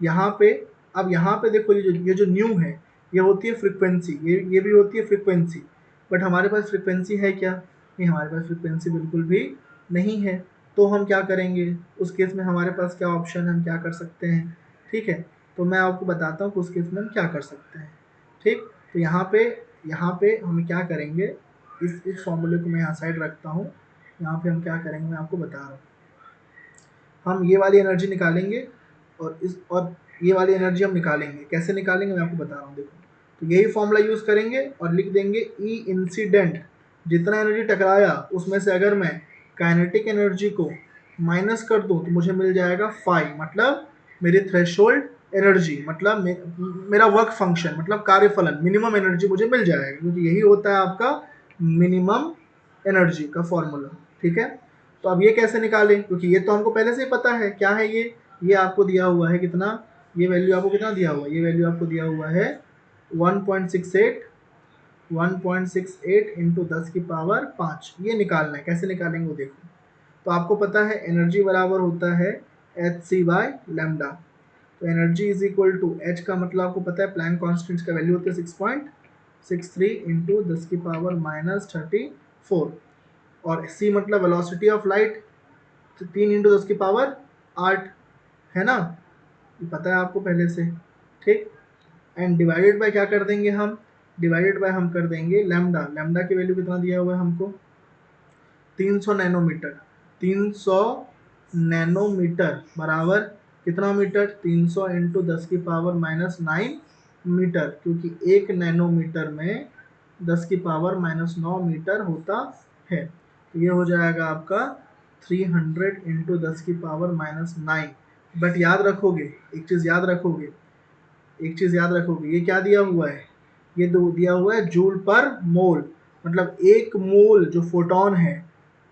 यहाँ पे, अब यहाँ पे देखो, ये जो न्यू है, ये होती है फ्रिक्वेंसी, ये भी होती है फ्रिक्वेंसी, बट हमारे पास फ्रिक्वेंसी है क्या, नहीं, हमारे पास फ्रिक्वेंसी बिल्कुल भी नहीं है। तो हम क्या करेंगे, उस केस में हमारे पास क्या ऑप्शन है, हम क्या कर सकते हैं, ठीक है। तो मैं आपको बताता हूँ कि उस केस में हम क्या कर सकते हैं। ठीक, तो यहाँ पे हम क्या करेंगे, इस फॉर्मूले को मैं यहाँ साइड रखता हूँ। यहाँ पे हम क्या करेंगे मैं आपको बता रहा हूँ, हम ये वाली एनर्जी निकालेंगे, और ये वाली एनर्जी हम निकालेंगे, कैसे निकालेंगे मैं आपको बता रहा हूँ, देखो। तो यही फॉर्मूला यूज़ करेंगे और लिख देंगे ई इंसिडेंट, जितना एनर्जी टकराया उसमें से अगर मैं काइनेटिक एनर्जी को माइनस कर दूँ तो मुझे मिल जाएगा फाई, मतलब मेरी थ्रेशोल्ड एनर्जी, मतलब मेरा वर्क फंक्शन, मतलब कार्यफलन, मिनिमम एनर्जी मुझे मिल जाएगा, क्योंकि यही होता है आपका मिनिमम एनर्जी का फॉर्मूला। ठीक है, तो अब ये कैसे निकालें, क्योंकि ये तो हमको पहले से ही पता है क्या है ये आपको दिया हुआ है कितना, ये वैल्यू आपको कितना दिया हुआ है, ये वैल्यू आपको दिया हुआ है 1.68 1.68 इंटू 10 की पावर 5, ये निकालना है। कैसे निकालेंगे वो देखो। तो आपको पता है एनर्जी बराबर होता है एच सी बाय लैम्डा। तो energy is equal to H का मतलब आपको पता है प्लैंक कॉन्स्टेंट का वैल्यू होता है 6.63 इंटू 10 की पावर -34, और सी मतलब वेलोसिटी ऑफ लाइट, तो 3 इंटू 10 की पावर 8, है ना, ये पता है आपको पहले से। ठीक, एंड डिवाइडेड बाय क्या कर देंगे हम, डिवाइडेड बाय हम कर देंगे लैम्डा, लैम्डा की वैल्यू कितना दिया हुआ है हमको, 300 नैनोमीटर। 300 नैनोमीटर बराबर कितना मीटर, 300 इंटू 10 की पावर -9 मीटर, क्योंकि एक नैनोमीटर में 10 की पावर -9 मीटर होता है। तो ये हो जाएगा आपका 300 इंटू 10 की पावर -9। बट याद रखोगे, एक चीज़ याद रखोगे, एक चीज़ याद रखोगे, ये क्या दिया हुआ है, ये दिया हुआ है जूल पर मोल, मतलब एक मोल जो फोटोन है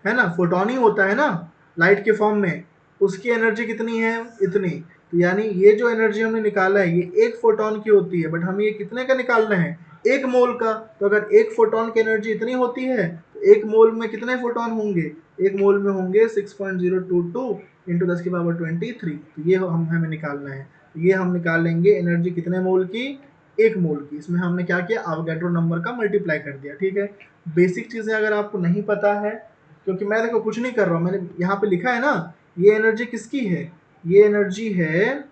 ना, फोटोन ही होता है ना लाइट के फॉर्म में, उसकी एनर्जी कितनी है, इतनी। तो यानी ये जो एनर्जी हमने निकाला है ये एक फोटोन की होती है, बट हमें ये कितने का निकालना है, एक मोल का। तो अगर एक फोटोन की एनर्जी इतनी होती है तो एक मोल में कितने फोटोन होंगे, एक मोल में होंगे 6.022 इंटू 10 की पावर 23। तो ये हमें निकालना है। ये हम निकाल लेंगे एनर्जी कितने मोल की, 1 मोल की। इसमें हमने क्या किया, एवोगैड्रो नंबर का मल्टीप्लाई कर दिया। ठीक है, बेसिक चीज़ें अगर आपको नहीं पता है, क्योंकि मैं देखो कुछ नहीं कर रहा हूँ, मैंने यहाँ पे लिखा है ना, ये एनर्जी किसकी है, ये एनर्जी है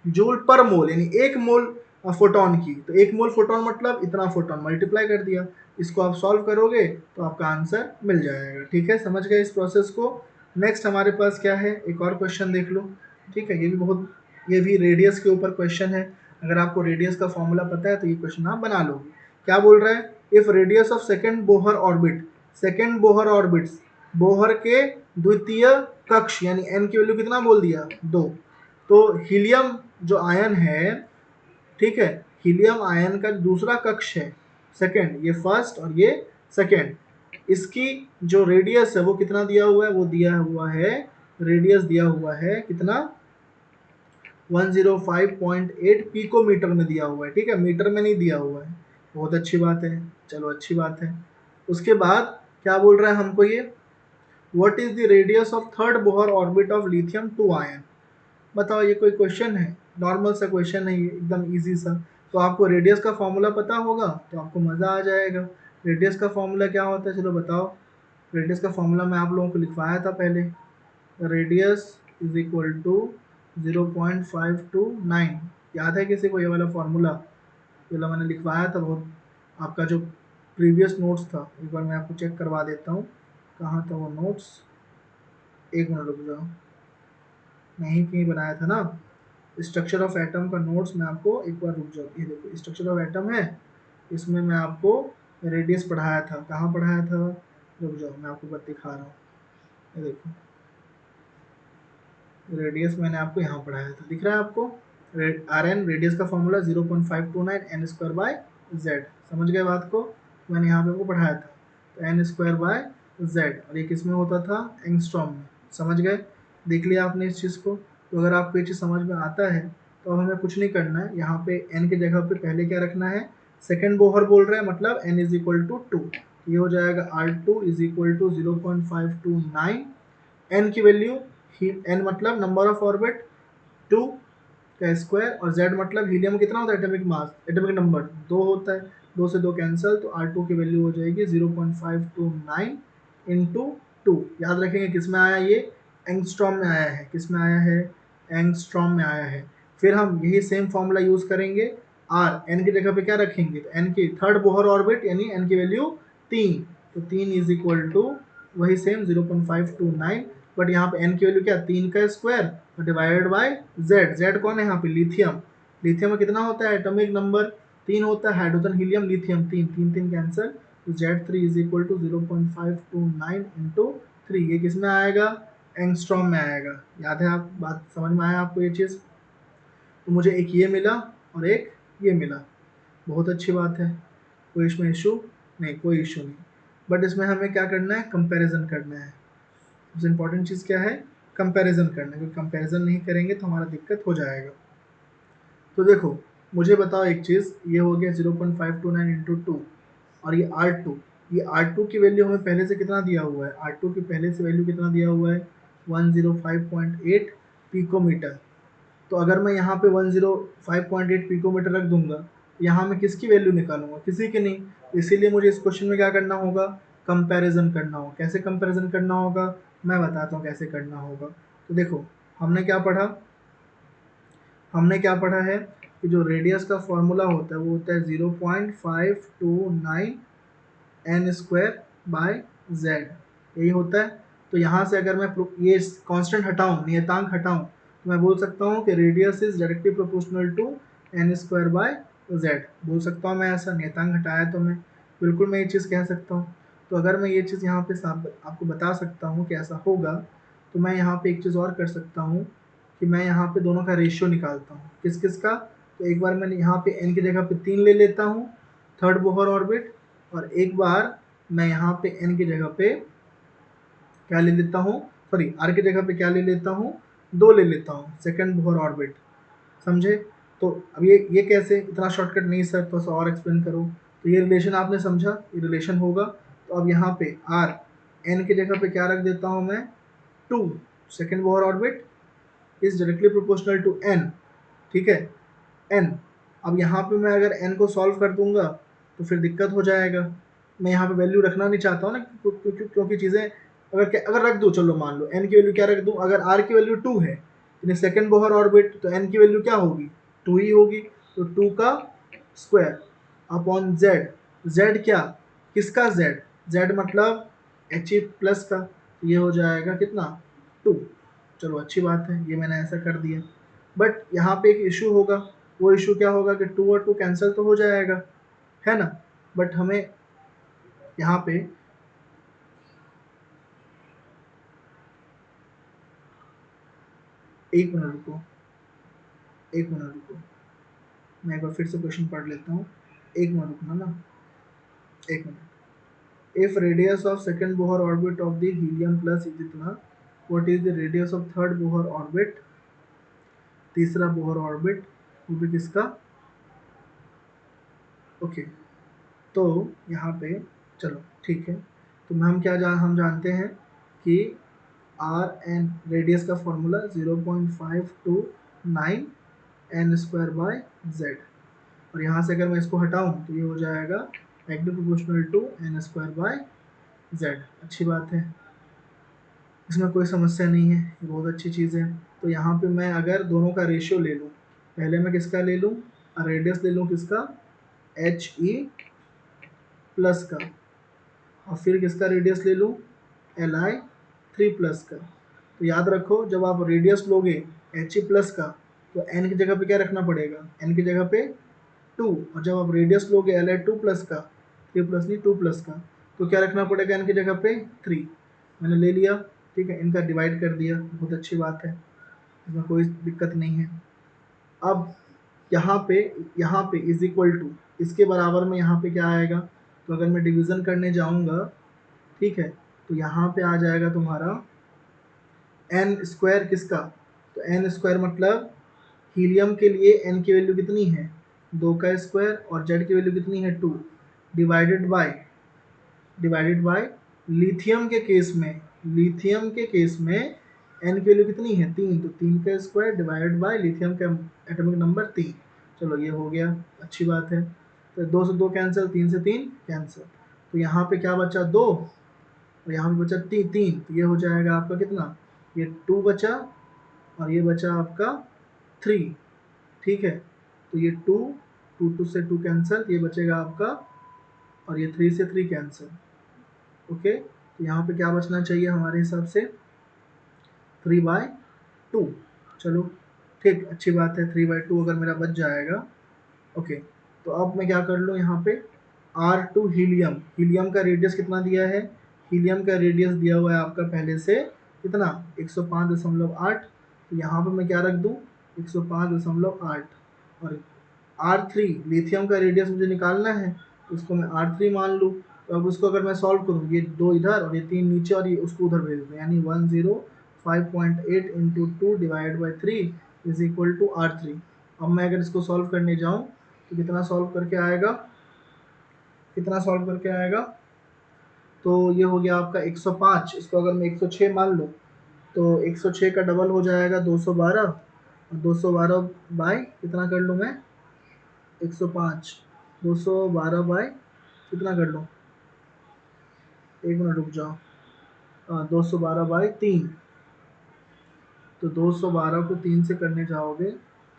जूल पर मोल, यानी 1 मोल फोटोन की। तो 1 मोल फोटोन मतलब इतना फोटोन, मल्टीप्लाई कर दिया। इसको आप सॉल्व करोगे तो आपका आंसर मिल जाएगा। ठीक है, समझ गए इस प्रोसेस को। नेक्स्ट हमारे पास क्या है, एक और क्वेश्चन देख लो। ठीक है, ये भी रेडियस के ऊपर क्वेश्चन है। अगर आपको रेडियस का फॉर्मूला पता है तो ये क्वेश्चन आप बना लोगे। क्या बोल रहा है, if radius of second Bohr orbit, second Bohr orbits, Bohr के द्वितीय कक्ष यानी एन की वैल्यू कितना बोल दिया, 2। तो हीलियम जो आयन है, ठीक है, हीलियम आयन का दूसरा कक्ष है सेकेंड, ये फर्स्ट और ये सेकेंड, इसकी जो रेडियस है वो कितना दिया हुआ है, वो दिया हुआ है, रेडियस दिया हुआ है कितना, 105.8 पिकोमीटर में दिया हुआ है। ठीक है, मीटर में नहीं दिया हुआ है। बहुत अच्छी बात है, चलो अच्छी बात है। उसके बाद क्या बोल रहा है हमको ये, what is the radius of third Bohr orbit of lithium 2 ion. बताओ, ये कोई क्वेश्चन है, नॉर्मल सा क्वेश्चन है ये, एकदम इजी सा। तो आपको रेडियस का फॉर्मूला पता होगा तो आपको मज़ा आ जाएगा। रेडियस का फॉर्मूला क्या होता है, चलो बताओ। रेडियस का फॉर्मूला मैं आप लोगों को लिखवाया था पहले, रेडियस इज इक्वल टू 0.529। याद है किसी को ये वाला फॉर्मूला, चलो मैंने लिखवाया था बहुत, आपका जो प्रीवियस नोट्स था, एक बार मैं आपको चेक करवा देता हूँ, कहाँ था वो नोट्स, एक मिनट रुक जाओ, नहीं कहीं बनाया था ना, स्ट्रक्चर ऑफ एटम का नोट्स मैं आपको एक बार, रुक जाओ, ये देखो स्ट्रक्चर ऑफ एटम है, इसमें मैं आपको रेडियस पढ़ाया था, कहाँ पढ़ाया था, रुक जाओ मैं आपको बत दिखा रहा हूँ, ये देखो रेडियस मैंने आपको यहाँ पढ़ाया था, दिख रहा है आपको, आर एन रेडियस का formula 0.529 N square by Z. समझ गए बात को, मैंने यहाँ पे आपको पढ़ाया था। तो एन स्क्वायर बाय जेड, और ये किस में होता था, एंगस्ट्रॉम में। समझ गए, देख लिया आपने इस चीज़ को। तो अगर आपको ये चीज़ समझ में आता है तो अब हमें कुछ नहीं करना है, यहाँ पे एन की जगह पे पहले क्या रखना है, सेकेंड बोहर बोल रहे हैं, मतलब एन इज इक्वल टू 2। ये हो जाएगा R2 is equal to 0.529, N की वैल्यू, एन मतलब नंबर ऑफ ऑर्बिट 2 का स्क्वायर, और जेड मतलब हीलियम कितना होता है, एटॉमिक मास, एटॉमिक नंबर 2 होता है, 2 से 2 कैंसिल, तो R2 की वैल्यू हो जाएगी 0.529 इंटू 2। याद रखेंगे किस में आया, ये एंगस्ट्रॉम में आया है, किस में आया है, एंगस्ट्रॉम में आया है। फिर हम यही सेम फॉर्मूला यूज करेंगे, आर एन की जगह पे क्या रखेंगे, तो एन की थर्ड बोहर ऑर्बिट यानी एन की वैल्यू 3, तो 3 इज इक्वल टू वही सेम 0.529, बट यहाँ पे एन की वैल्यू क्या, 3 का square divided by Z. Z कौन है यहाँ पे, लिथियम। लिथियम में कितना होता है, एटॉमिक नंबर 3 होता है, हाइड्रोजन हीलियम लिथियम 3, 3 3 कैंसिल, तो Z3 is equal to 0.529 into 3। ये किस में आएगा, एंगस्ट्रॉम में आएगा। याद है, आप बात समझ में आया आपको ये चीज़। तो मुझे एक ये मिला और एक ये मिला, बहुत अच्छी बात है, कोई इसमें इशू नहीं, कोई इशू नहीं। बट इसमें हमें क्या करना है, कंपैरिजन करना है। सबसे इम्पोर्टेंट चीज़ क्या है, कंपैरिजन करना है, क्योंकि कंपैरिजन नहीं करेंगे तो हमारा दिक्कत हो जाएगा। तो देखो, मुझे बताओ एक चीज़, ये हो गया 0.529 इंटू 2, और ये R2, ये R2 की वैल्यू हमें पहले से कितना दिया हुआ है, R2 की पहले से वैल्यू कितना दिया हुआ है, 105.8 पिकोमीटर। तो अगर मैं यहाँ पे 105.8 पिकोमीटर रख दूंगा, यहाँ मैं किसकी वैल्यू निकालूंगा, किसी की नहीं। इसीलिए मुझे इस क्वेश्चन में क्या करना होगा, कंपैरिजन करना होगा। कैसे कंपैरिजन करना होगा, मैं बताता हूँ कैसे करना होगा। तो देखो, हमने क्या पढ़ा, हमने क्या पढ़ा है कि जो रेडियस का फॉर्मूला होता है वो होता है 0.529 एन स्क्वायर बाय जेड, यही होता है। तो यहाँ से अगर मैं ये कांस्टेंट हटाऊँ, नियतांक हटाऊँ, तो मैं बोल सकता हूँ कि radius is directly proportional to N square by Z. बोल सकता हूँ मैं ऐसा, नियतांक हटाया तो मैं बिल्कुल मैं ये चीज़ कह सकता हूँ। तो अगर मैं ये चीज़ यहाँ पे आपको बता सकता हूँ कि ऐसा होगा, तो मैं यहाँ पे एक चीज़ और कर सकता हूँ कि मैं यहाँ पे दोनों का रेशियो निकालता हूँ, किस किस का। तो एक बार मैं यहाँ पे एन की जगह पे 3 ले लेता हूँ, थर्ड बोहर ऑर्बिट, और एक बार मैं यहाँ पे एन की जगह पे क्या ले लेता हूँ, सॉरी आर की जगह पे क्या ले लेता हूँ, 2 ले लेता हूँ, सेकंड बोहर ऑर्बिट। समझे। तो अब ये कैसे, इतना शॉर्टकट नहीं सर, थोड़ा सा और एक्सप्लेन करो। तो ये रिलेशन आपने समझा, ये रिलेशन होगा। तो अब यहाँ पे आर एन की जगह पे क्या रख देता हूँ मैं, 2, second Bohr orbit is directly proportional to N, ठीक है, एन। अब यहाँ पे मैं अगर एन को सॉल्व कर दूंगा तो फिर दिक्कत हो जाएगा। मैं यहाँ पे वैल्यू रखना नहीं चाहता हूँ ना, क्योंकि चीज़ें अगर रख दूँ, चलो मान लो एन की वैल्यू क्या रख दूँ, अगर आर की वैल्यू 2 है यानी सेकेंड बोहर ऑर्बिट, तो एन की वैल्यू क्या होगी, 2 ही होगी। तो 2 का स्क्वायर अपॉन जेड। जेड क्या, किसका जेड, जेड मतलब एच ई प्लस का, तो ये हो जाएगा कितना, 2। चलो अच्छी बात है, ये मैंने ऐसा कर दिया। बट यहाँ पे एक इशू होगा, वो इशू क्या होगा कि 2 और 2 कैंसिल तो हो जाएगा, है ना। बट हमें यहाँ पे एक मिनट रुको, एक मिनट रुको, मैं एक बार फिर से क्वेश्चन पढ़ लेता हूँ। एक मिनट रुकना ना, एक minute. If radius of second Bohr orbit of the helium plus is इतना, what is the radius of third Bohr orbit, तीसरा बोहर ऑर्बिट वो भी किसका, ओके। तो यहाँ पे चलो ठीक है, तो हम क्या हम जानते हैं कि आर एन रेडियस का formula 0.529 N square by Z. और यहाँ से अगर मैं इसको हटाऊँ तो ये हो जाएगा active proportional to N square by Z. अच्छी बात है, इसमें कोई समस्या नहीं है, ये बहुत अच्छी चीज़ है। तो यहाँ पे मैं अगर दोनों का रेशियो ले लूँ, पहले मैं किसका ले लूँ, रेडियस ले लूँ किसका, एच ई प्लस का, और फिर किसका रेडियस ले लूँ, एल आई 3 प्लस का। तो याद रखो, जब आप रेडियस लोगे एच ई प्लस का, तो एन की जगह पे क्या रखना पड़ेगा, एन की जगह पे 2। और जब आप रेडियस लोगे एल आई 2 प्लस का, 3 प्लस नहीं 2 प्लस का, तो क्या रखना पड़ेगा एन की जगह पे 3। मैंने ले लिया, ठीक है, इनका डिवाइड कर दिया, बहुत अच्छी बात है, इसमें कोई दिक्कत नहीं है। अब यहाँ पे इज इक्वल टू, इसके बराबर में यहाँ पे क्या आएगा, तो अगर मैं डिवीज़न करने जाऊँगा, ठीक है, तो यहाँ पे आ जाएगा तुम्हारा एन स्क्वायर किसका, तो एन स्क्वायर मतलब हीलियम के लिए एन की वैल्यू कितनी है, 2 का स्क्वायर, और जेड की वैल्यू कितनी है 2, डिवाइडेड बाय लिथियम के केस में, लिथियम के केस में एन की वैल्यू कितनी है 3, तो 3 का स्क्वायर डिवाइडेड बाय लिथियम का एटॉमिक नंबर 3। चलो ये हो गया, अच्छी बात है। तो 2 से 2 कैंसिल, 3 से 3 कैंसिल, तो यहाँ पे क्या बचा 2, और यहाँ पे बचा 3, तो ये हो जाएगा आपका कितना, ये 2 बचा, और ये बचा आपका 3, ठीक है। तो ये 2, 2 से 2 कैंसिल, ये बचेगा आपका, और ये 3 से 3 कैंसिल, ओके। तो यहाँ पे क्या बचना चाहिए हमारे हिसाब से, 3/2। चलो ठीक, अच्छी बात है, 3/2 अगर मेरा बच जाएगा, ओके। तो अब मैं क्या कर लूँ यहाँ पे, R2 हीलियम, हीलियम का रेडियस कितना दिया है, हीलियम का रेडियस दिया हुआ है आपका पहले से कितना, 105.8। तो यहाँ पे मैं क्या रख दूँ, 105.8। और R3 लिथियम का रेडियस मुझे निकालना है, तो उसको मैं R3 मान लूँ। तो अब उसको अगर मैं सॉल्व करूँ, ये 2 इधर और ये 3 नीचे, और ये उसको उधर भेज दूँ, यानी 105.8 into 2 divide by 3 is equal to R3। अब मैं अगर इसको सॉल्व करने जाऊँ तो कितना सॉल्व करके आएगा, कितना सॉल्व करके आएगा, तो ये हो गया आपका 105। इसको अगर मैं 106 मान लूँ, तो 106 का डबल हो जाएगा 212, और 212 बाय कितना कर लूँ मैं, 105, 212 बाय कितना कर लूँ, एक मिनट रुक जाओ, 212/3। तो 212 को 3 से करने जाओगे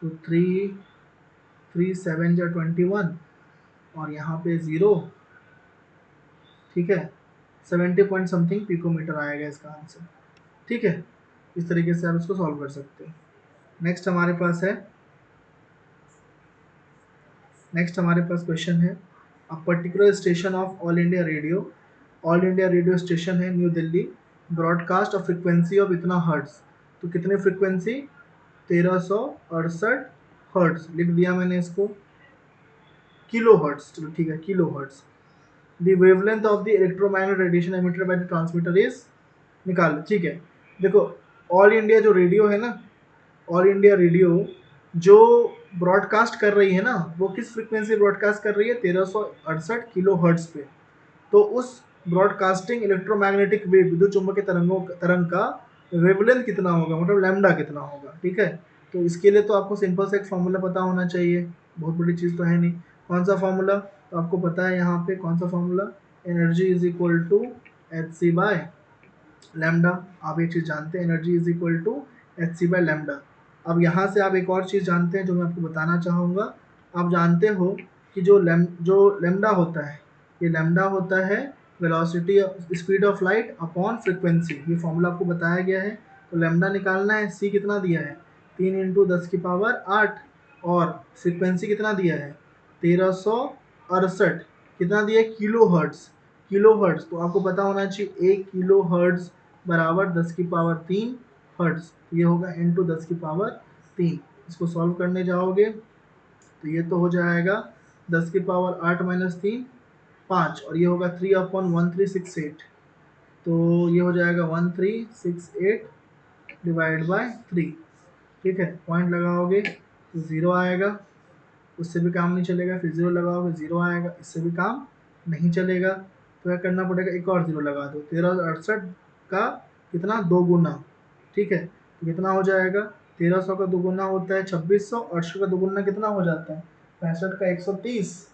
तो 3 3 7 जा 21, और यहाँ पे 0, ठीक है, 70 पॉइंट समथिंग पिकोमीटर आएगा इसका आंसर, ठीक है। इस तरीके से आप इसको सॉल्व कर सकते हैं। नेक्स्ट हमारे पास है, नेक्स्ट हमारे पास क्वेश्चन है, a particular station of All India Radio, All India Radio station है New Delhi, broadcast of frequency of इतना हर्ट्स। तो कितने फ्रिक्वेंसी, 1368 हर्ट्स, लिख दिया मैंने इसको, किलो हर्ट्स, चलो ठीक है, kilohertz. The wavelength of the electromagnetic radiation emitted by the transmitter is, निकाल, ठीक है। देखो, ऑल इंडिया जो रेडियो है ना, ऑल इंडिया रेडियो जो ब्रॉडकास्ट कर रही है ना, वो किस फ्रिक्वेंसी ब्रॉडकास्ट कर रही है, 1368 किलो हर्ट्ज पे। तो उस ब्रॉडकास्टिंग इलेक्ट्रोमैग्नेटिक वेव, विद्युत चुंबकीय तरंगों तरंग का वेवलेंथ कितना होगा, मतलब लैम्डा कितना होगा, ठीक है। तो इसके लिए तो आपको सिंपल सा एक फॉर्मूला पता होना चाहिए, बहुत बड़ी चीज़ तो है नहीं। कौन सा फॉर्मूला? तो आपको पता है यहाँ पे कौन सा formula, energy is equal to H C by lambda. आप एक चीज़ जानते हैं, energy is equal to H C by lambda. अब यहाँ से आप एक और चीज़ जानते हैं जो मैं आपको बताना चाहूँगा। आप जानते हो कि जो लैम्डा होता है, ये लैम्डा होता है velocity speed of light upon frequency. ये फॉर्मूला आपको बताया गया है। तो लैम्डा निकालना है, सी कितना दिया है 3 इंटू 10⁸ और फ्रिक्वेंसी कितना दिया है 1368, कितना दिया है किलो हर्ट्स। तो आपको पता होना चाहिए 1 किलो हर्ट्स बराबर 10⁻³ हर्ट्स। तो ये होगा इंटू 10⁻³ इसको सॉल्व करने जाओगे तो ये तो हो जाएगा 10⁻8 - 3 5, और ये होगा 3/1368। तो ये हो जाएगा 1368 डिवाइड बाय 3। ठीक है, पॉइंट लगाओगे तो ज़ीरो आएगा, उससे भी काम नहीं चलेगा। फिर ज़ीरो लगाओगे ज़ीरो आएगा, इससे भी काम नहीं चलेगा। तो क्या करना पड़ेगा, एक और ज़ीरो लगा दो। 1368 का कितना 2 गुना। ठीक है, तो कितना हो जाएगा 1300 का 2 गुना होता है 2600, 68 का 2 गुना कितना हो जाता है 65 का 130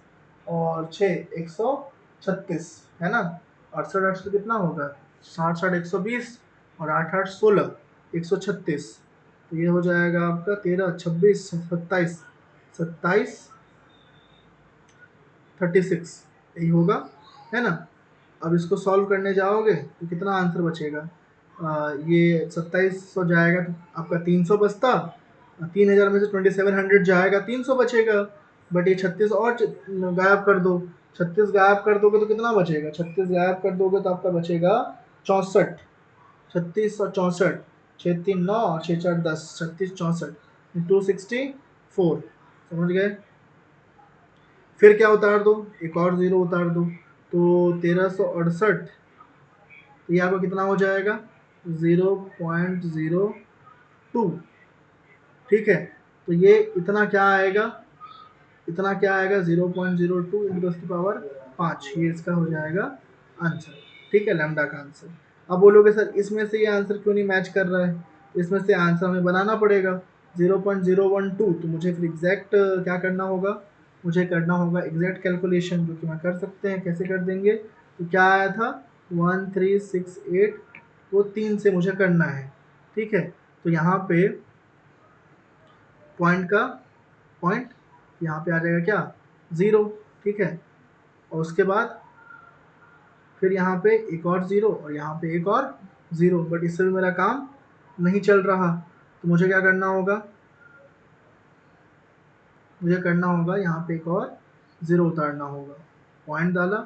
और 6 136, है ना। 68 8 से कितना होगा 60 60 120 और 8 8 16 136। तो ये हो जाएगा आपका 13 26 27 27 36, यही होगा, है ना। अब इसको सॉल्व करने जाओगे तो कितना आंसर बचेगा, ये 2700 जाएगा तो आपका 300 बचता, 3000 में से 2700 जाएगा 300 बचेगा। बट ये 36 और गायब कर दो, 36 गायब कर दोगे तो कितना बचेगा, 36 गायब कर दोगे तो आपका बचेगा 64। 36 और 64, 6 3 9 और 6 4 10, 36 64 264, समझ गए। फिर क्या उतार दो, एक और ज़ीरो उतार दो, तो 1368, तो ये आपको कितना हो जाएगा 0.02। ठीक है, तो ये इतना क्या आएगा 0.02 इंटू 10⁵ ये इसका हो जाएगा आंसर। ठीक है, लैम्डा का आंसर। अब बोलोगे सर इसमें से ये आंसर क्यों नहीं मैच कर रहा है, तो इसमें से आंसर हमें बनाना पड़ेगा 0.012। तो मुझे फिर एग्जैक्ट क्या करना होगा, मुझे करना होगा एग्जैक्ट कैलकुलेशन, जो कि मैं कर सकते हैं। कैसे कर देंगे, तो क्या आया था 1368 को 3 से मुझे करना है। ठीक है, तो यहाँ पे पॉइंट यहाँ पे आ जाएगा क्या 0। ठीक है, और उसके बाद फिर यहाँ पे एक और ज़ीरो और यहाँ पे एक और ज़ीरो, बट इससे भी मेरा काम नहीं चल रहा। तो मुझे क्या करना होगा, यहाँ पे एक और ज़ीरो उतारना होगा। पॉइंट डाला,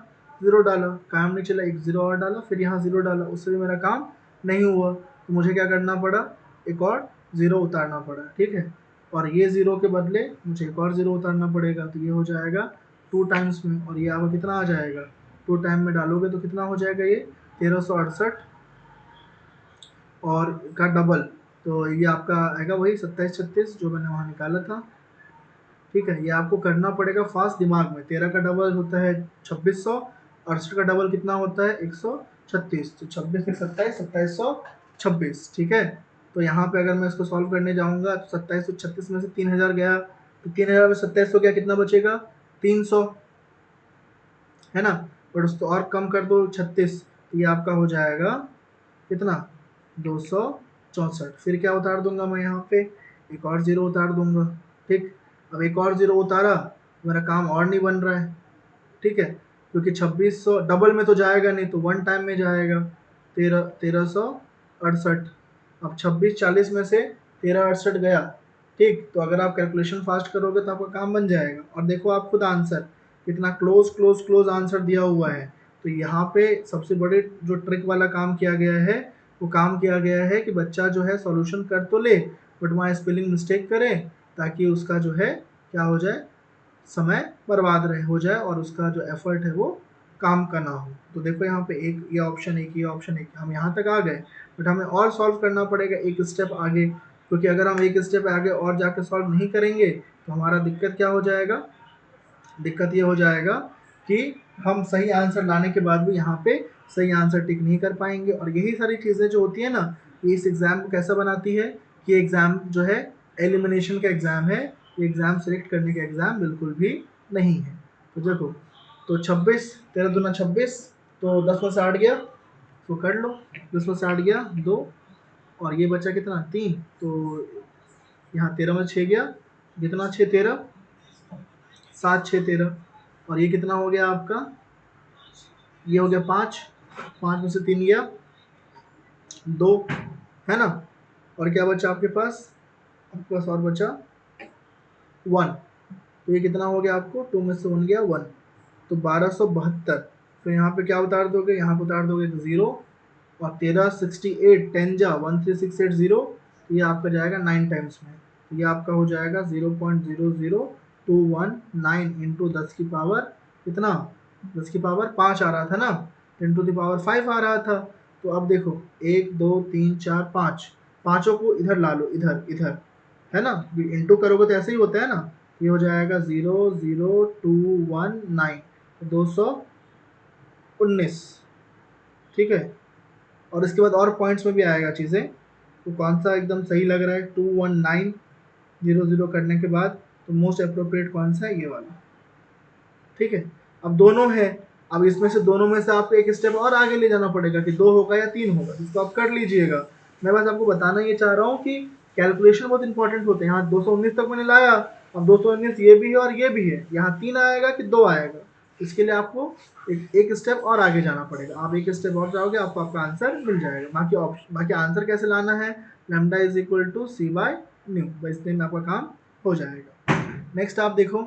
ज़ीरो डाला, काम नहीं चला, एक ज़ीरो और डाला, फिर यहाँ ज़ीरो डाला, उससे भी मेरा काम नहीं हुआ। तो मुझे क्या करना पड़ा, एक और ज़ीरो उतारना पड़ा। ठीक है, और ये ज़ीरो के बदले मुझे एक और ज़ीरो उतारना पड़ेगा। तो ये हो जाएगा 2 टाइम्स में, और ये आपको कितना आ जाएगा 2 टाइम में डालोगे तो कितना हो जाएगा ये 1368 और का डबल। तो ये आपका आएगा वही 27 36 जो मैंने वहाँ निकाला था। ठीक है, ये आपको करना पड़ेगा फास्ट दिमाग में। 13 का डबल होता है 2600, 68 का डबल कितना होता है 136, तो 26 से 27 2726। ठीक है, तो यहाँ पे अगर मैं इसको सॉल्व करने जाऊँगा तो 2736 में से 3000 गया, तो 3000 में 2700 गया, कितना बचेगा 300, है ना। बट उसको और कम कर दो 36, तो ये आपका हो जाएगा कितना 264। फिर क्या उतार दूंगा मैं यहाँ पे, एक और ज़ीरो उतार दूंगा। ठीक, अब एक और ज़ीरो उतारा, मेरा काम और नहीं बन रहा है। ठीक है, क्योंकि 2600 डबल में तो जाएगा नहीं, तो वन टाइम में जाएगा 1368। अब 26 40 में से 1368 गया। ठीक, तो अगर आप कैलकुलेशन फास्ट करोगे तो आपका काम बन जाएगा। और देखो आप खुद आंसर कितना क्लोज क्लोज क्लोज आंसर दिया हुआ है। तो यहाँ पे सबसे बड़े जो ट्रिक वाला काम किया गया है, वो काम किया गया है कि बच्चा जो है सॉल्यूशन कर तो ले, बट वहाँ स्पेलिंग मिस्टेक करे, ताकि उसका जो है क्या हो जाए, समय बर्बाद रहे हो जाए, और उसका जो एफर्ट है वो काम का ना हो। तो देखो यहाँ पे एक ये ऑप्शन, एक ये ऑप्शन, एक हम यहाँ तक आ गए, बट हमें और सॉल्व करना पड़ेगा एक स्टेप आगे। क्योंकि अगर हम एक स्टेप आगे और जाके सॉल्व नहीं करेंगे तो हमारा दिक्कत क्या हो जाएगा, दिक्कत ये हो जाएगा कि हम सही आंसर लाने के बाद भी यहाँ पे सही आंसर टिक नहीं कर पाएंगे। और यही सारी चीज़ें जो होती है ना, ये इस एग्ज़ाम को कैसा बनाती है कि एग्ज़ाम जो है एलिमिनेशन का एग्ज़ाम है, ये एग्ज़ाम सेलेक्ट करने का एग्ज़ाम बिल्कुल भी नहीं है। तो देखो, तो 26, 13 दूना 26, तो 10 में से 8 गया, तो कर लो, 10 में से 8 गया 2, और ये बचा कितना 3, तो यहाँ 13 में 6 गया, कितना 6 13, 7 6 13, और ये कितना हो गया आपका, ये हो गया 5, 5 में से 3 गया 2, है ना, और क्या बचा आपके पास, आपके पास और बचा 1, तो ये कितना हो गया आपको, 2 में से 1 गया 1, तो 1272। तो यहाँ पे क्या उतार दोगे, यहाँ पे उतार दोगे 0, और 13 68 10 जा 13680, तो ये आपका जाएगा 9 टाइम्स में, तो ये आपका हो जाएगा 0.00219 इंटू 10 की पावर कितना, 10 की पावर 5 आ रहा था ना, 10 टू द पावर 5 आ रहा था। तो अब देखो 1 2 3 4 5, पाँचों को इधर ला लो, इधर इधर, है ना, इंटू करोगे तो ऐसे ही होता है ना, ये हो जाएगा 00219, 219, ठीक है। और इसके बाद और पॉइंट्स में भी आएगा चीज़ें, तो कौन सा एकदम सही लग रहा है 21900 करने के बाद, तो मोस्ट अप्रोप्रिएट कौन सा है, ये वाला, ठीक है। अब दोनों है, अब इसमें से दोनों में से आपको एक स्टेप और आगे ले जाना पड़ेगा कि 2 होगा या 3 होगा, जिसको आप कर लीजिएगा। मैं बस आपको बताना ये चाह रहा हूँ कि कैलकुलेशन बहुत इंपॉर्टेंट होते हैं। यहाँ 219 तक मैंने लाया, अब 219 ये भी है और ये भी है, यहाँ 3 आएगा कि 2 आएगा, इसके लिए आपको एक स्टेप और आगे जाना पड़ेगा। आप एक स्टेप और जाओगे, आपको आपका आंसर मिल जाएगा। बाकी ऑप्शन, बाकी आंसर कैसे लाना है, lambda is equal to C by nu, बस इतने में आपका काम हो जाएगा। नेक्स्ट आप देखो,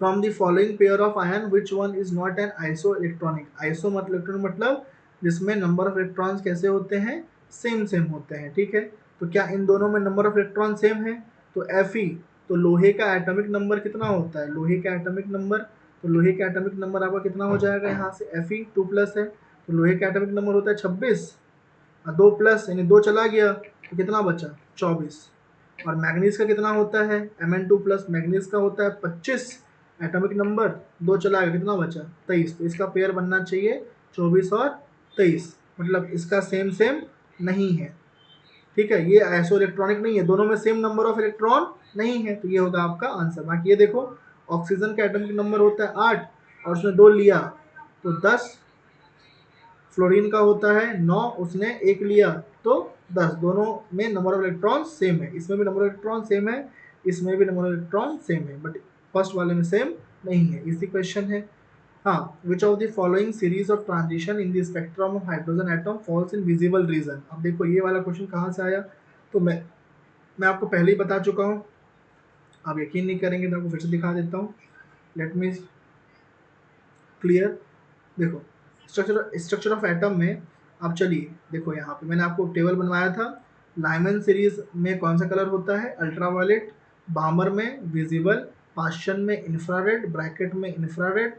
from the following pair of ion which one is not an iso electronic. Iso मतलब इलेक्ट्रॉनिक मतलब जिसमें नंबर ऑफ इलेक्ट्रॉन्स कैसे होते हैं, सेम सेम होते हैं, ठीक है। तो क्या इन दोनों में नंबर ऑफ इलेक्ट्रॉन सेम है, तो Fe, तो लोहे का एटॉमिक नंबर कितना होता है, लोहे का एटॉमिक नंबर, तो लोहे का एटॉमिक नंबर आपका कितना हो जाएगा, यहाँ से Fe 2 प्लस है, तो लोहे का एटॉमिक नंबर होता है 26, और 2 प्लस यानी 2 चला गया, तो कितना बचा 24। और मैग्नीज का कितना होता है, Mn2 प्लस मैग्नीज का होता है 25 एटॉमिक नंबर, 2 चला गया, कितना बचा 23। तो इसका पेयर बनना चाहिए 24 और 23, मतलब इसका सेम सेम नहीं है, ठीक है। ये आइसो इलेक्ट्रॉनिक नहीं है, दोनों में सेम नंबर ऑफ इलेक्ट्रॉन नहीं है, तो ये होगा आपका आंसर। बाकी ये देखो, ऑक्सीजन का एटॉमिक नंबर होता है 8, और उसने 2 लिया तो 10, फ्लोरीन का होता है 9, उसने 1 लिया तो 10, दोनों में नंबर ऑफ इलेक्ट्रॉन सेम है, इसमें भी नंबर ऑफ इलेक्ट्रॉन सेम है, इसमें भी नंबर ऑफ इलेक्ट्रॉन सेम है, बट फर्स्ट वाले में सेम नहीं है। इसी क्वेश्चन है। हाँ, which of the following series of transition in the spectrum of hydrogen atom falls in visible region. अब देखो ये वाला क्वेश्चन कहाँ से आया, तो मैं आपको पहले ही बता चुका हूँ, आप यकीन नहीं करेंगे तो आपको फिर से दिखा देता हूँ। Let me clear. देखो, स्ट्रक्चर ऑफ एटम में, अब चलिए देखो, यहाँ पे मैंने आपको टेबल बनवाया था। लाइमन सीरीज में कौन सा कलर होता है, अल्ट्रावायलेट, बामर में विजिबल, पास्चन में इंफ्रारेड, ब्रैकेट में इंफ्रारेड,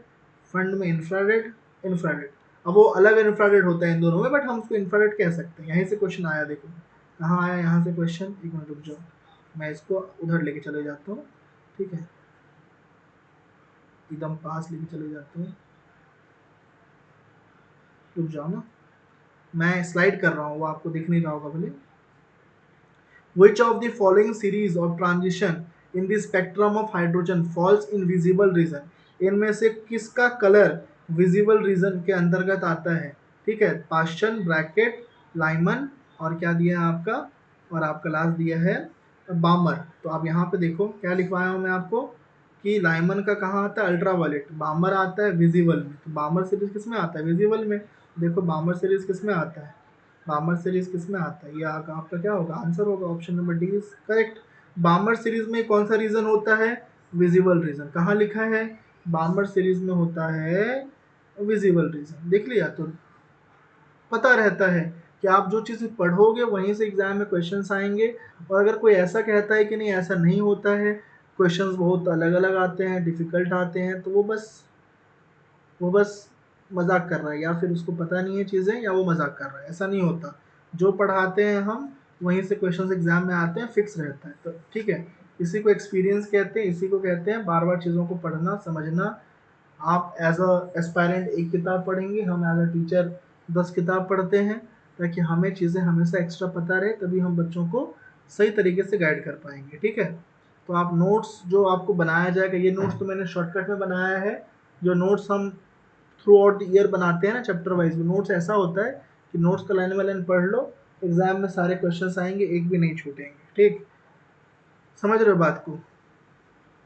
फंड में इंफ्रारेड, इंफ्रारेड। अब वो अलग इंफ्रारेड होता है इन दोनों में, बट हम उसको इंफ्रारेड कह सकते हैं। यहीं से क्वेश्चन आया, देखो कहाँ आया, यहाँ से क्वेश्चन, एक मिनट रुक जाओ, मैं इसको उधर लेके चले जाता हूँ, ठीक है, एकदम पास लेके चले जाते हैं, रुक जाओ ना, मैं स्लाइड कर रहा हूँ, वो आपको दिख नहीं रहा होगा भले। Which of the following series of transition in the spectrum of hydrogen falls in visible region? इनमें से किसका कलर विजिबल रीजन के अंतर्गत आता है, ठीक है। पास्चन, ब्रैकेट, लाइमन, और क्या दिया है आपका, और आपका लास्ट दिया है बामर। तो आप यहाँ पे देखो क्या लिखवाया हूँ मैं आपको, कि लाइमन का कहाँ आता है, अल्ट्रावायलेट, बामर आता है विजिबल में, तो बामर सीरीज किस में आता है, विजिबल में। देखो बामर सीरीज किस में आता है, बामर सीरीज किस में आता है, ये आपका क्या होगा, आंसर होगा, option number D is correct. बामर series में कौन सा रीजन होता है, विजिबल रीजन, कहाँ लिखा है, बामर सीरीज में होता है विजिबल रीजन। देख लिया, तो पता रहता है कि आप जो चीज़ पढ़ोगे वहीं से एग्जाम में क्वेश्चंस आएंगे। और अगर कोई ऐसा कहता है कि नहीं ऐसा नहीं होता है, क्वेश्चंस बहुत अलग अलग आते हैं, डिफ़िकल्ट आते हैं, तो वो बस मजाक कर रहा है, या फिर उसको पता नहीं है चीज़ें, या वो मजाक कर रहा है, ऐसा नहीं होता। जो पढ़ाते हैं हम वहीं से क्वेश्चंस एग्जाम में आते हैं, फिक्स रहता है, तो ठीक है। इसी को एक्सपीरियंस कहते हैं, इसी को कहते हैं बार बार चीज़ों को पढ़ना समझना। आप एज अ एस्पायरेंट एक किताब पढ़ेंगे, हम एज अ टीचर 10 किताब पढ़ते हैं, ताकि हमें चीज़ें हमेशा एक्स्ट्रा पता रहे, तभी हम बच्चों को सही तरीके से गाइड कर पाएंगे। ठीक है, तो आप नोट्स जो आपको बनाया जाएगा, ये नोट्स तो मैंने शॉर्टकट में बनाया है। जो नोट्स हम थ्रू आउट द ईयर बनाते हैं ना चैप्टर वाइज, नोट्स ऐसा होता है कि नोट्स का लाइन बाय लाइन पढ़ लो, एग्जाम में सारे क्वेश्चंस आएंगे, एक भी नहीं छूटेंगे। ठीक, समझ रहे हो बात को?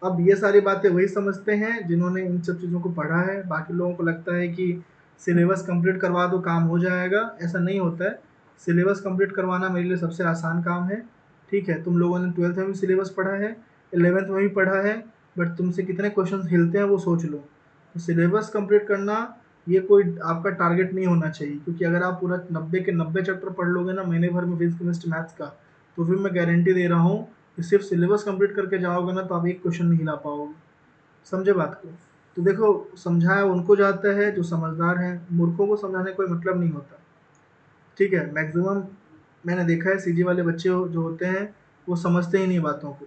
अब ये सारी बातें वही समझते हैं जिन्होंने इन सब चीज़ों को पढ़ा है। बाकी लोगों को लगता है कि सिलेबस कंप्लीट करवा दो काम हो जाएगा, ऐसा नहीं होता है। सिलेबस कंप्लीट करवाना मेरे लिए सबसे आसान काम है। ठीक है, तुम लोगों ने 12th में भी सिलेबस पढ़ा है, 11th में भी पढ़ा है, बट तुमसे कितने क्वेश्चन हिलते हैं वो सोच लो। तो सिलेबस कंप्लीट करना ये कोई आपका टारगेट नहीं होना चाहिए, क्योंकि अगर आप पूरा 90 के 90 चैप्टर पढ़ लोगे ना महीने भर में फिजिक्स केमिस्ट्री मैथ्स का, तो फिर मैं गारंटी दे रहा हूँ कि सिर्फ सिलेबस कंप्लीट करके जाओगे ना तो आप एक क्वेश्चन नहीं हिला पाओगे। समझे बात को? तो देखो, समझाया उनको जाता है जो समझदार हैं, मूर्खों को समझाने कोई मतलब नहीं होता। ठीक है, मैक्सिमम मैंने देखा है सीजी वाले बच्चे जो होते हैं वो समझते ही नहीं बातों को,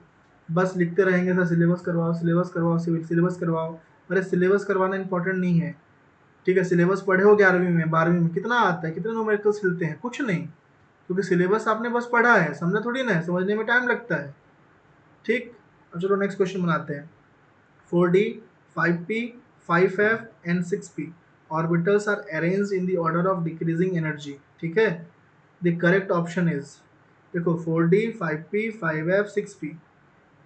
बस लिखते रहेंगे सर सिलेबस करवाओ, सिलेबस करवाओ, सिविल सिलेबस करवाओ। अरे सिलेबस करवाना इंपॉर्टेंट नहीं है। ठीक है, सिलेबस पढ़े हो 11वीं में 12वीं में, कितना आता है, कितने न्यूमेरिकल्स हिलते हैं? कुछ नहीं, क्योंकि सिलेबस आपने बस पढ़ा है, समझा थोड़ी ना है, समझने में टाइम लगता है। ठीक, अब चलो नेक्स्ट क्वेश्चन बनाते हैं। 4D, 5P, 5F and 6P orbitals are arranged in the order of decreasing energy। ठीक है, द करेक्ट ऑप्शन इज, देखो 4D, 5P, 5F, 6P,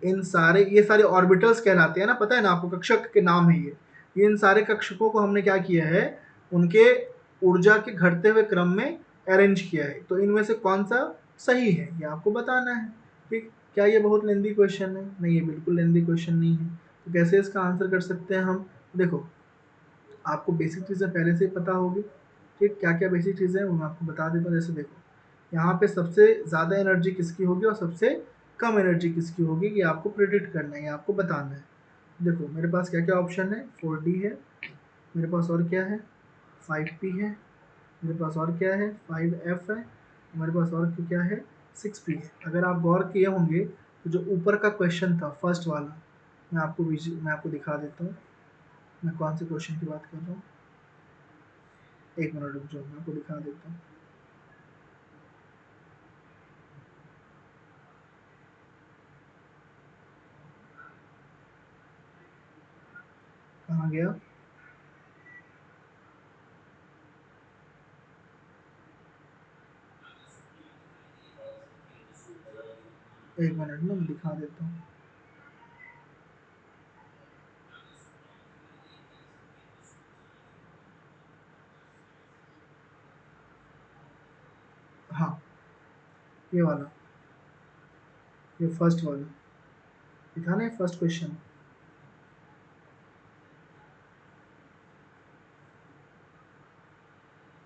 इन सारे ये सारे ऑर्बिटल्स कहलाते हैं ना, पता है ना आपको, कक्षक के नाम है ये इन सारे कक्षकों को हमने क्या किया है, उनके ऊर्जा के घटते हुए क्रम में अरेंज किया है। तो इनमें से कौन सा सही है ये आपको बताना है। ठीक, क्या ये बहुत लेंदी क्वेश्चन है? नहीं, ये बिल्कुल लेंदी क्वेश्चन नहीं है। तो कैसे इसका आंसर कर सकते हैं हम? देखो, आपको बेसिक चीज़ें पहले से ही पता होगी। ठीक, क्या क्या बेसिक चीज़ें हैं वो मैं आपको बता देता हूँ। जैसे देखो, यहाँ पे सबसे ज़्यादा एनर्जी किसकी होगी और सबसे कम एनर्जी किसकी होगी, ये आपको प्रिडिक्ट करना है, ये आपको बताना है। देखो मेरे पास क्या क्या ऑप्शन है, 4D है, मेरे पास और क्या है, 5P है, मेरे पास और क्या है, 5F है, मेरे पास और क्या है, 6P है। अगर आप गौर किए होंगे तो जो ऊपर का क्वेश्चन था फर्स्ट वाला, मैं आपको दिखा देता हूँ मैं कौन से क्वेश्चन की बात कर रहा हूँ। एक मिनट रुक जाओ, मैं आपको दिखा देता हूँ। कहाँ गया? एक मिनट में मैं दिखा देता हूँ। हाँ, ये वाला, ये फर्स्ट वाला, ये था ना ये फर्स्ट क्वेश्चन।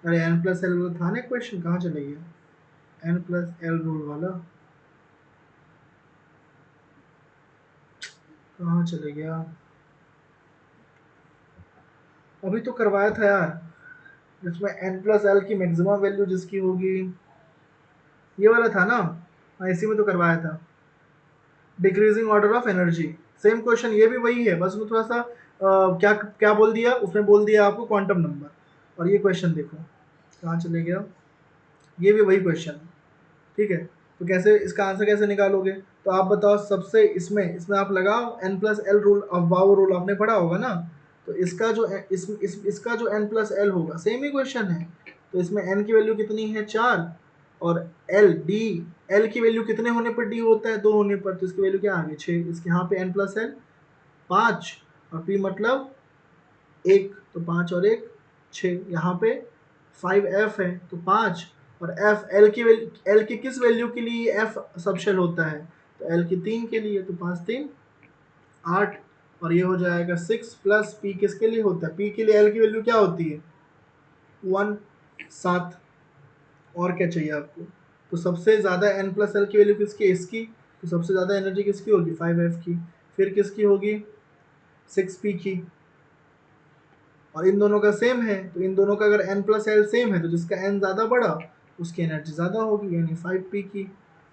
अरे एन प्लस एल था ना क्वेश्चन, कहाँ चले गया? एन प्लस एल रूल वाला कहाँ चले गया? अभी तो करवाया था यार, जिसमें एन प्लस एल की मैक्सिमम वैल्यू जिसकी होगी, ये वाला था ना। हाँ, इसी में तो करवाया था, decreasing order of energy. Same question, ये भी वही है, बस उसमें थोड़ा सा क्या क्या बोल दिया उसमें, बोल दिया आपको क्वांटम नंबर। और ये क्वेश्चन देखो कहाँ चले गया, ये भी वही क्वेश्चन है। ठीक है, तो कैसे इसका आंसर कैसे निकालोगे? तो आप बताओ, सबसे इसमें इसमें आप लगाओ एन प्लस एल रूल, अब वाओ रूल आपने पढ़ा होगा ना। तो इसका जो इसका जो एन प्लस एल होगा, सेम ही क्वेश्चन है। तो इसमें एन की वैल्यू कितनी है, 4, और एल डी, एल की वैल्यू कितने होने पर डी होता है, 2 होने पर, तो इसकी वैल्यू क्या आ गई, 6। इसके यहाँ पे एन प्लस एल 5, और पी मतलब 1, तो 5 और 1 6। यहाँ पे 5F है तो 5, और F एल की किस वैल्यू के लिए F सबशेल होता है, तो एल की 3 के लिए, तो 5 3 8, और ये हो जाएगा 6 प्लस पी किसके लिए होता है, पी के लिए एल की वैल्यू क्या होती है, 1 7। और क्या चाहिए आपको? तो सबसे ज़्यादा एन प्लस एल की वैल्यू किसकी है, इसकी। तो सबसे ज़्यादा एनर्जी किसकी होगी, 5F की। फिर किसकी होगी, 6P की। और इन दोनों का सेम है, तो इन दोनों का अगर एन प्लस एल सेम है तो जिसका एन ज़्यादा बढ़ा उसकी एनर्जी ज़्यादा होगी, यानी 5P की।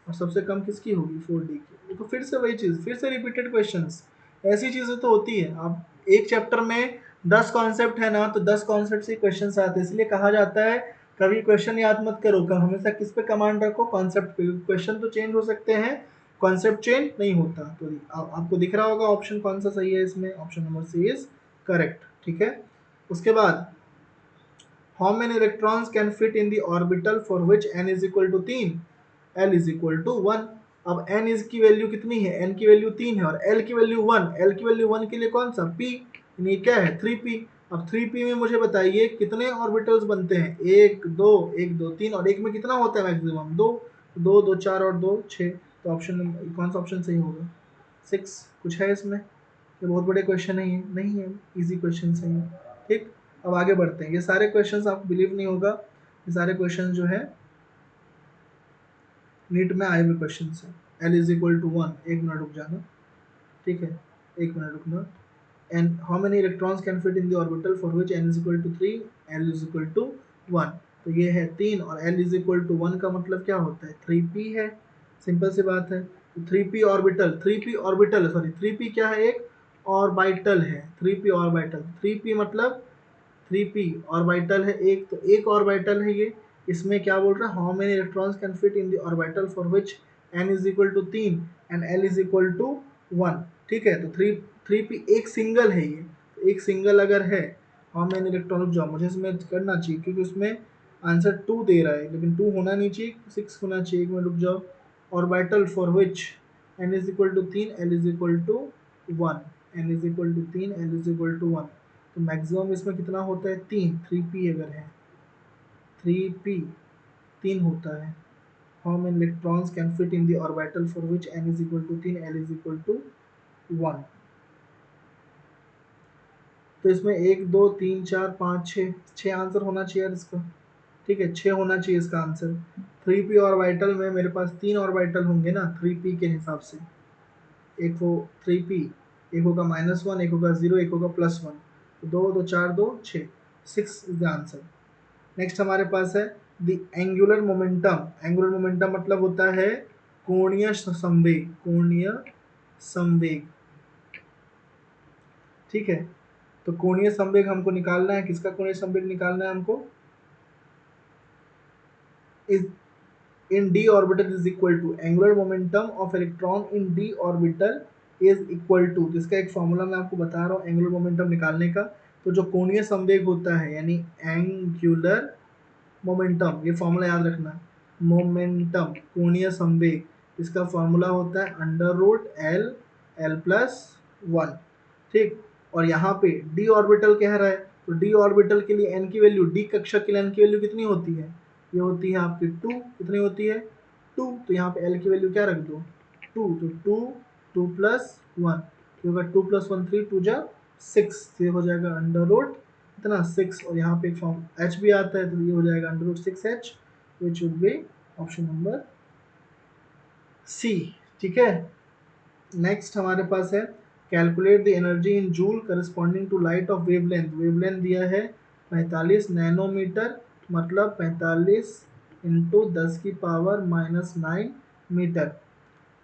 और सबसे कम किसकी होगी, 4D की। तो फिर से वही चीज़, फिर से रिपीटेड क्वेश्चंस, ऐसी चीज़ें तो होती है। अब एक चैप्टर में 10 कॉन्सेप्ट है ना, तो 10 कॉन्सेप्ट से क्वेश्चन आते हैं, इसलिए कहा जाता है कभी क्वेश्चन याद मत करो, हमेशा किस पे कमांड रखो, कॉन्सेप्ट पे। क्वेश्चन तो चेंज हो सकते हैं, कॉन्सेप्ट चेंज नहीं होता। तो आपको दिख रहा होगा ऑप्शन कौन सा सही है इसमें, option number C is correct. ठीक है, उसके बाद how many electrons can fit in the orbital for which n is equal to 3, l is equal to 1। अब n इज की वैल्यू कितनी है, n की वैल्यू 3 है और l की वैल्यू 1। l की वैल्यू 1 के लिए कौन सा p, यानी क्या है 3p। अब 3p में मुझे बताइए कितने ऑर्बिटल्स बनते हैं, 1 2 1 2 3, और एक में कितना होता है मैक्सिमम 2, 2 2 4 और 2 6। तो ऑप्शन कौन सा ऑप्शन सही होगा, 6। कुछ है इसमें, ये बहुत बड़े क्वेश्चन है, ये नहीं है, इजी क्वेश्चन है ये। ठीक, अब आगे बढ़ते हैं। ये सारे क्वेश्चंस आपको बिलीव नहीं होगा, ये सारे क्वेश्चंस जो है नीट में आए हुए क्वेश्चंस हैं। एल इज इक्वल टू 1, एक मिनट रुक जाना, ठीक है, एक मिनट रुकना। And how many electrons can fit in the orbital for which N is equal to 3, L is equal to 1। तो ये है 3 और एल इज इक्वल टू 1 का मतलब क्या होता है, 3p है। सिंपल सी बात है। तो 3p orbital, 3p orbital sorry 3p क्या है, एक ऑर्बिटल है। 3p ऑर्बिटल, 3p मतलब 3p ऑर्बिटल है एक, तो एक ऑर्बिटल है ये। इसमें क्या बोल रहा है, how many electrons can fit in the orbital for which n is equal to 3 and l is equal to 1। ठीक है, तो 3p एक सिंगल है ये, तो एक सिंगल अगर है, हाउ मेनी इलेक्ट्रॉन, जाओ मुझे इसमें करना चाहिए क्योंकि उसमें आंसर 2 दे रहा है, लेकिन 2 होना नहीं चाहिए, 6 होना चाहिए। एक मिनट रुक जाओ। Orbital for which n is equal to 3, l is equal to 1, n is equal to 3, l is equal to 1। तो मैक्सिमम इसमें कितना होता है, 3। 3p अगर है, 3p 3 होता है। How many electrons can fit in the orbital for which n is equal to 3, l is equal to 1। तो इसमें 1 2 3 4 5 6, 6 आंसर होना चाहिए यार इसका। ठीक है, 6 होना चाहिए इसका आंसर। 3p ऑर्बिटल में मेरे पास 3 ऑर्बिटल होंगे ना 3p के हिसाब से, एक हो 3p, एक होगा -1, एक होगा 0, एक होगा +1। तो 2 2 4 2 6, 6 इज द आंसर। नेक्स्ट हमारे पास है the angular momentum. Angular momentum मतलब होता है कोणीय संवेग, कोणीय संवेग। ठीक है, तो कोणीय संवेग हमको निकालना है, किसका कोणीय संवेग निकालना है हमको, is in d orbital is equal to angular momentum of electron in d orbital is equal to, तो इसका एक फॉर्मूला मैं आपको बता रहा हूँ एंगुलर मोमेंटम निकालने का। तो जो कोणीय संवेग होता है यानी एंगुलर मोमेंटम, ये फॉर्मूला याद रखना, मोमेंटम कोणीय संवेग, इसका फॉर्मूला होता है √L l+1। ठीक, और यहाँ पे d ऑर्बिटल कह रहा है, तो d ऑर्बिटल के लिए n की वैल्यू, d कक्षा के लिए n की वैल्यू कितनी होती है, ये होती है आपकी 2। कितनी होती है 2, तो यहाँ पे l की वैल्यू क्या रख दो 2, तो 2 2 + 1, ये होगा 2 + 1 3 2 जा 6, तो ये हो जाएगा अंडर रूट इतना 6, और यहाँ पे एक फॉर्म h भी आता है, तो ये हो जाएगा √6h, which would be option number C. ठीक है, नेक्स्ट हमारे पास है calculate the energy in joule corresponding to light of wavelength. Wavelength दिया है 45 नैनोमीटर, मतलब 45 इंटू 10⁻⁹ मीटर।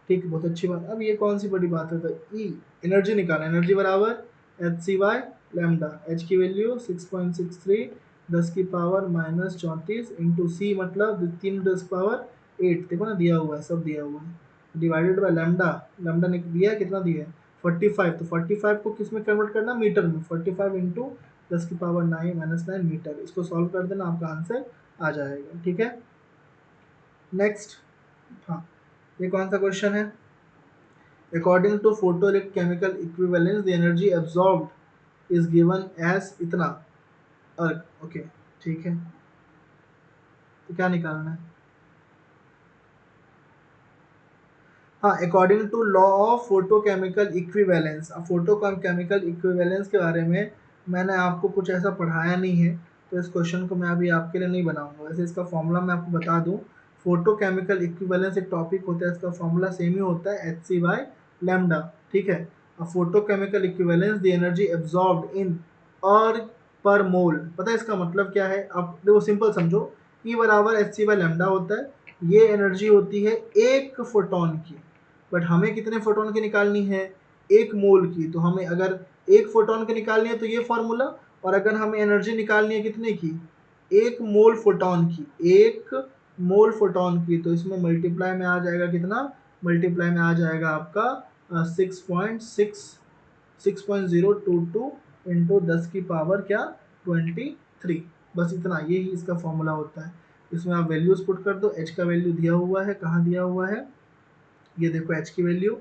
ठीक, बहुत अच्छी बात। अब ये कौन सी बड़ी बात है, तो ई एनर्जी निकालना, एनर्जी बराबर H C by lambda. H की वैल्यू 6.63 10⁻⁻34 इंटू सी मतलब 3 × 10⁸ देखो ना दिया हुआ है, सब दिया हुआ है, डिवाइडेड बाय लेमडा। लेमडा ने दिया है कितना, दिया है 45, तो 45 को किस में कन्वर्ट करना, मीटर में। 45 इंटू 10⁻⁹ मीटर, इसको सॉल्व कर देना, आपका आंसर आ जाएगा। ठीक है, नेक्स्ट, हाँ ये कौन सा क्वेश्चन है, according to photoelectrochemical equivalence the energy absorbed is given as इतना अर्ग। ओके, ठीक है, तो क्या निकालना है, हाँ according to law of photochemical equivalence. अब फोटोकेमिकल इक्विवेलेंस के बारे में मैंने आपको कुछ ऐसा पढ़ाया नहीं है, तो इस क्वेश्चन को मैं अभी आपके लिए नहीं बनाऊंगा। वैसे इसका फॉर्मूला मैं आपको बता दूं, फोटोकेमिकल इक्विवेलेंस एक टॉपिक होता है, इसका फॉर्मूला सेम ही होता है एच सी बाय लेमडा। ठीक है, अब photochemical equivalence the energy absorbed इन अर्ग पर मोल, पता है इसका मतलब क्या है। अब देखो सिंपल समझो, ई बराबर एच सी बाय लेमडा होता है, ये एनर्जी होती है एक फोटोन की, बट हमें कितने फोटोन की निकालनी है, 1 मोल की। तो हमें अगर 1 फोटोन की निकालनी है तो ये फार्मूला, और अगर हमें एनर्जी निकालनी है कितने की, 1 मोल फोटॉन की, 1 मोल फोटॉन की, तो इसमें मल्टीप्लाई में आ जाएगा कितना, मल्टीप्लाई में आ जाएगा आपका 6.022 इंटू 10 की पावर क्या 23। बस इतना, यही इसका फॉर्मूला होता है। इसमें आप वैल्यूज पुट कर दो, एच का वैल्यू दिया हुआ है, कहाँ दिया हुआ है, ये देखो एच की वैल्यू,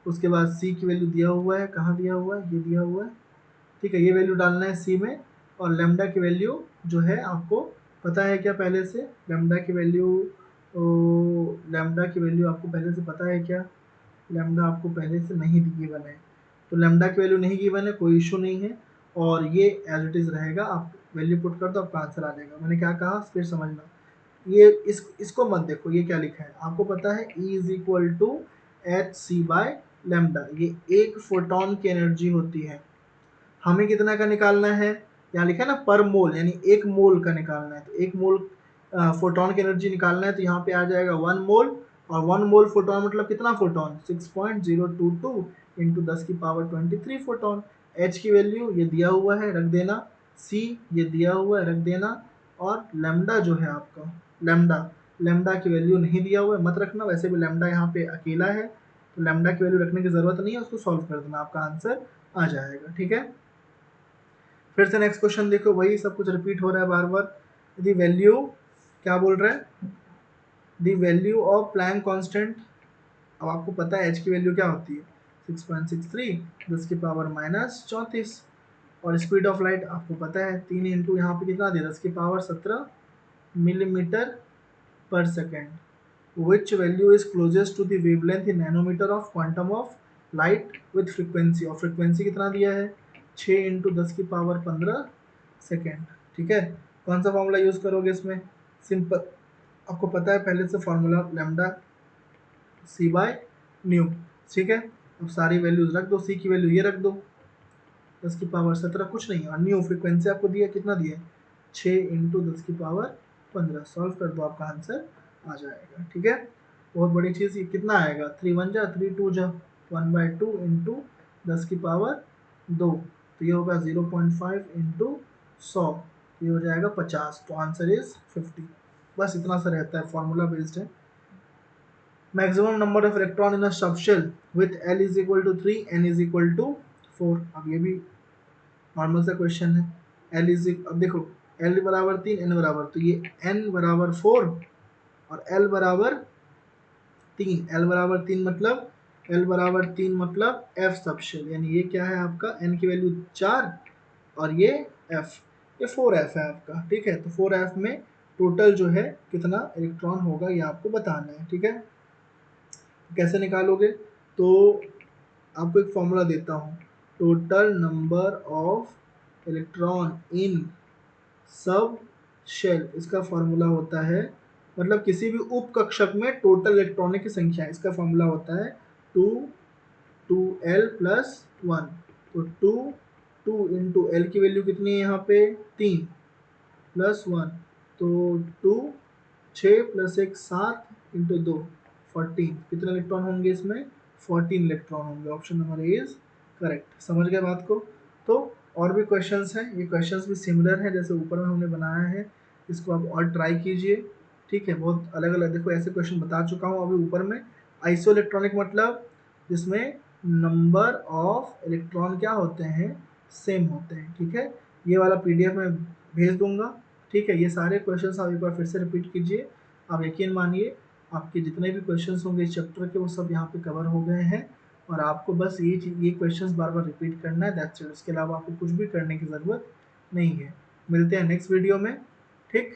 उसके बाद सी की वैल्यू दिया हुआ है, कहाँ दिया हुआ है, ये दिया हुआ है, ठीक है, ये वैल्यू डालना है सी में। और लेमडा की वैल्यू जो है आपको पता है क्या पहले से, लेमडा की वैल्यू, लेमडा की वैल्यू आपको पहले से पता है क्या, लेमडा आपको पहले से नहीं गिवन है, तो लेमडा की वैल्यू नहीं गिवन है, कोई इशू नहीं है, और ये एज इट इज़ रहेगा, आप वैल्यू पुट कर दो आपका आंसर आ जाएगा। मैंने क्या कहा फिर समझना, ये इसको मत देखो, ये क्या लिखा है आपको पता है, E is equal to H C by lambda, ये एक फोटोन की एनर्जी होती है। हमें कितना का निकालना है, यहाँ लिखा है ना पर मोल, यानी 1 मोल का निकालना है, तो 1 मोल फोटोन की एनर्जी निकालना है, तो यहाँ पे आ जाएगा 1 मोल, और 1 मोल फोटोन मतलब कितना फोटोन, 6.022 इंटू 10 की पावर 23 फोटोन। एच की वैल्यू ये दिया हुआ है, रख देना, सी ये दिया हुआ है, रख देना, और लेमडा जो है आपका, लेमडा, लेमडा की वैल्यू नहीं दिया हुआ है, मत रखना, वैसे भी लेमडा यहाँ पे अकेला है, तो लेमडा की वैल्यू रखने की ज़रूरत नहीं है, उसको सॉल्व कर देना, आपका आंसर आ जाएगा। ठीक है, फिर से नेक्स्ट क्वेश्चन देखो, वही सब कुछ रिपीट हो रहा है बार बार। दी वैल्यू, क्या बोल रहा है, दी वैल्यू ऑफ प्लैंक कांस्टेंट, अब आपको पता है एच की वैल्यू क्या होती है, 6.63 10 की पावर माइनस 34, और स्पीड ऑफ लाइट आपको पता है 3 इंटू यहाँ पे कितना दिया 10 की पावर 17 मिलीमीटर पर second, which value is closest to the wavelength in nanometer of quantum of light with frequency, और frequency कितना दिया है 6 इंटू 10 की पावर 15 सेकेंड। ठीक है, कौन सा फॉर्मूला यूज़ करोगे इसमें, सिंपल, आपको पता है पहले से formula lambda C by new. ठीक है, अब सारी वैल्यूज रख दो, सी की वैल्यू ये रख दो 10 की पावर 17, कुछ नहीं, और न्यू फ्रीक्वेंसी आपको दिया कितना दिया 6 इंटू 10 की पावर 15, सॉल्व कर दो आपका आंसर आ जाएगा। ठीक है, बहुत बड़ी चीज़, ये कितना आएगा 3 1 जा 3 2 जा 1/2 इंटू 10 की पावर 2, तो ये होगा 0.5 इंटू 100, ये हो जाएगा 50, तो आंसर इज 50। बस इतना सा रहता है, फॉर्मूला बेस्ड है। Maximum number of electron in a subshell with L is equal to 3 N is equal to 4, अब ये भी नॉर्मल सा क्वेश्चन है। एल इज, अब देखो एल बराबर 3 एन बराबर, तो ये एन बराबर 4 और एल बराबर 3, एल बराबर 3 मतलब, एल बराबर 3 मतलब एफ सबशेल, यानी ये क्या है आपका, एन की वैल्यू 4 और ये एफ, ये 4 एफ है आपका। ठीक है, तो 4 एफ में टोटल जो है कितना इलेक्ट्रॉन होगा ये आपको बताना है। ठीक है, कैसे निकालोगे, तो आपको एक फॉर्मूला देता हूँ, total number of electron in subshell, इसका फॉर्मूला होता है, मतलब किसी भी उप कक्षक में टोटल इलेक्ट्रॉनों की संख्या, इसका फॉर्मूला होता है 2 2l प्लस 1, तो 2 2 इंटू एल की वैल्यू कितनी है यहाँ पे 3 प्लस 1, तो 2 6 प्लस 1 7 इंटू 2 14, कितने इलेक्ट्रॉन होंगे इसमें 14 इलेक्ट्रॉन होंगे, option number A is correct. समझ गए बात को, तो और भी क्वेश्चंस हैं, ये क्वेश्चंस भी सिमिलर हैं जैसे ऊपर में हमने बनाया है, इसको आप और ट्राई कीजिए। ठीक है, बहुत अलग अलग देखो ऐसे क्वेश्चन बता चुका हूँ अभी ऊपर में। आइसो इलेक्ट्रॉनिक मतलब जिसमें नंबर ऑफ इलेक्ट्रॉन क्या होते हैं, सेम होते हैं। ठीक है, ये वाला पीडीएफ मैं भेज दूंगा। ठीक है, ये सारे क्वेश्चंस आप एक बार फिर से रिपीट कीजिए, आप यकीन मानिए आपके जितने भी क्वेश्चंस होंगे इस चैप्टर के वो सब यहाँ पे कवर हो गए हैं, और आपको बस ये क्वेश्चंस बार बार रिपीट करना है, दैट्स इट, इसके अलावा आपको कुछ भी करने की ज़रूरत नहीं है। मिलते हैं नेक्स्ट वीडियो में। ठीक।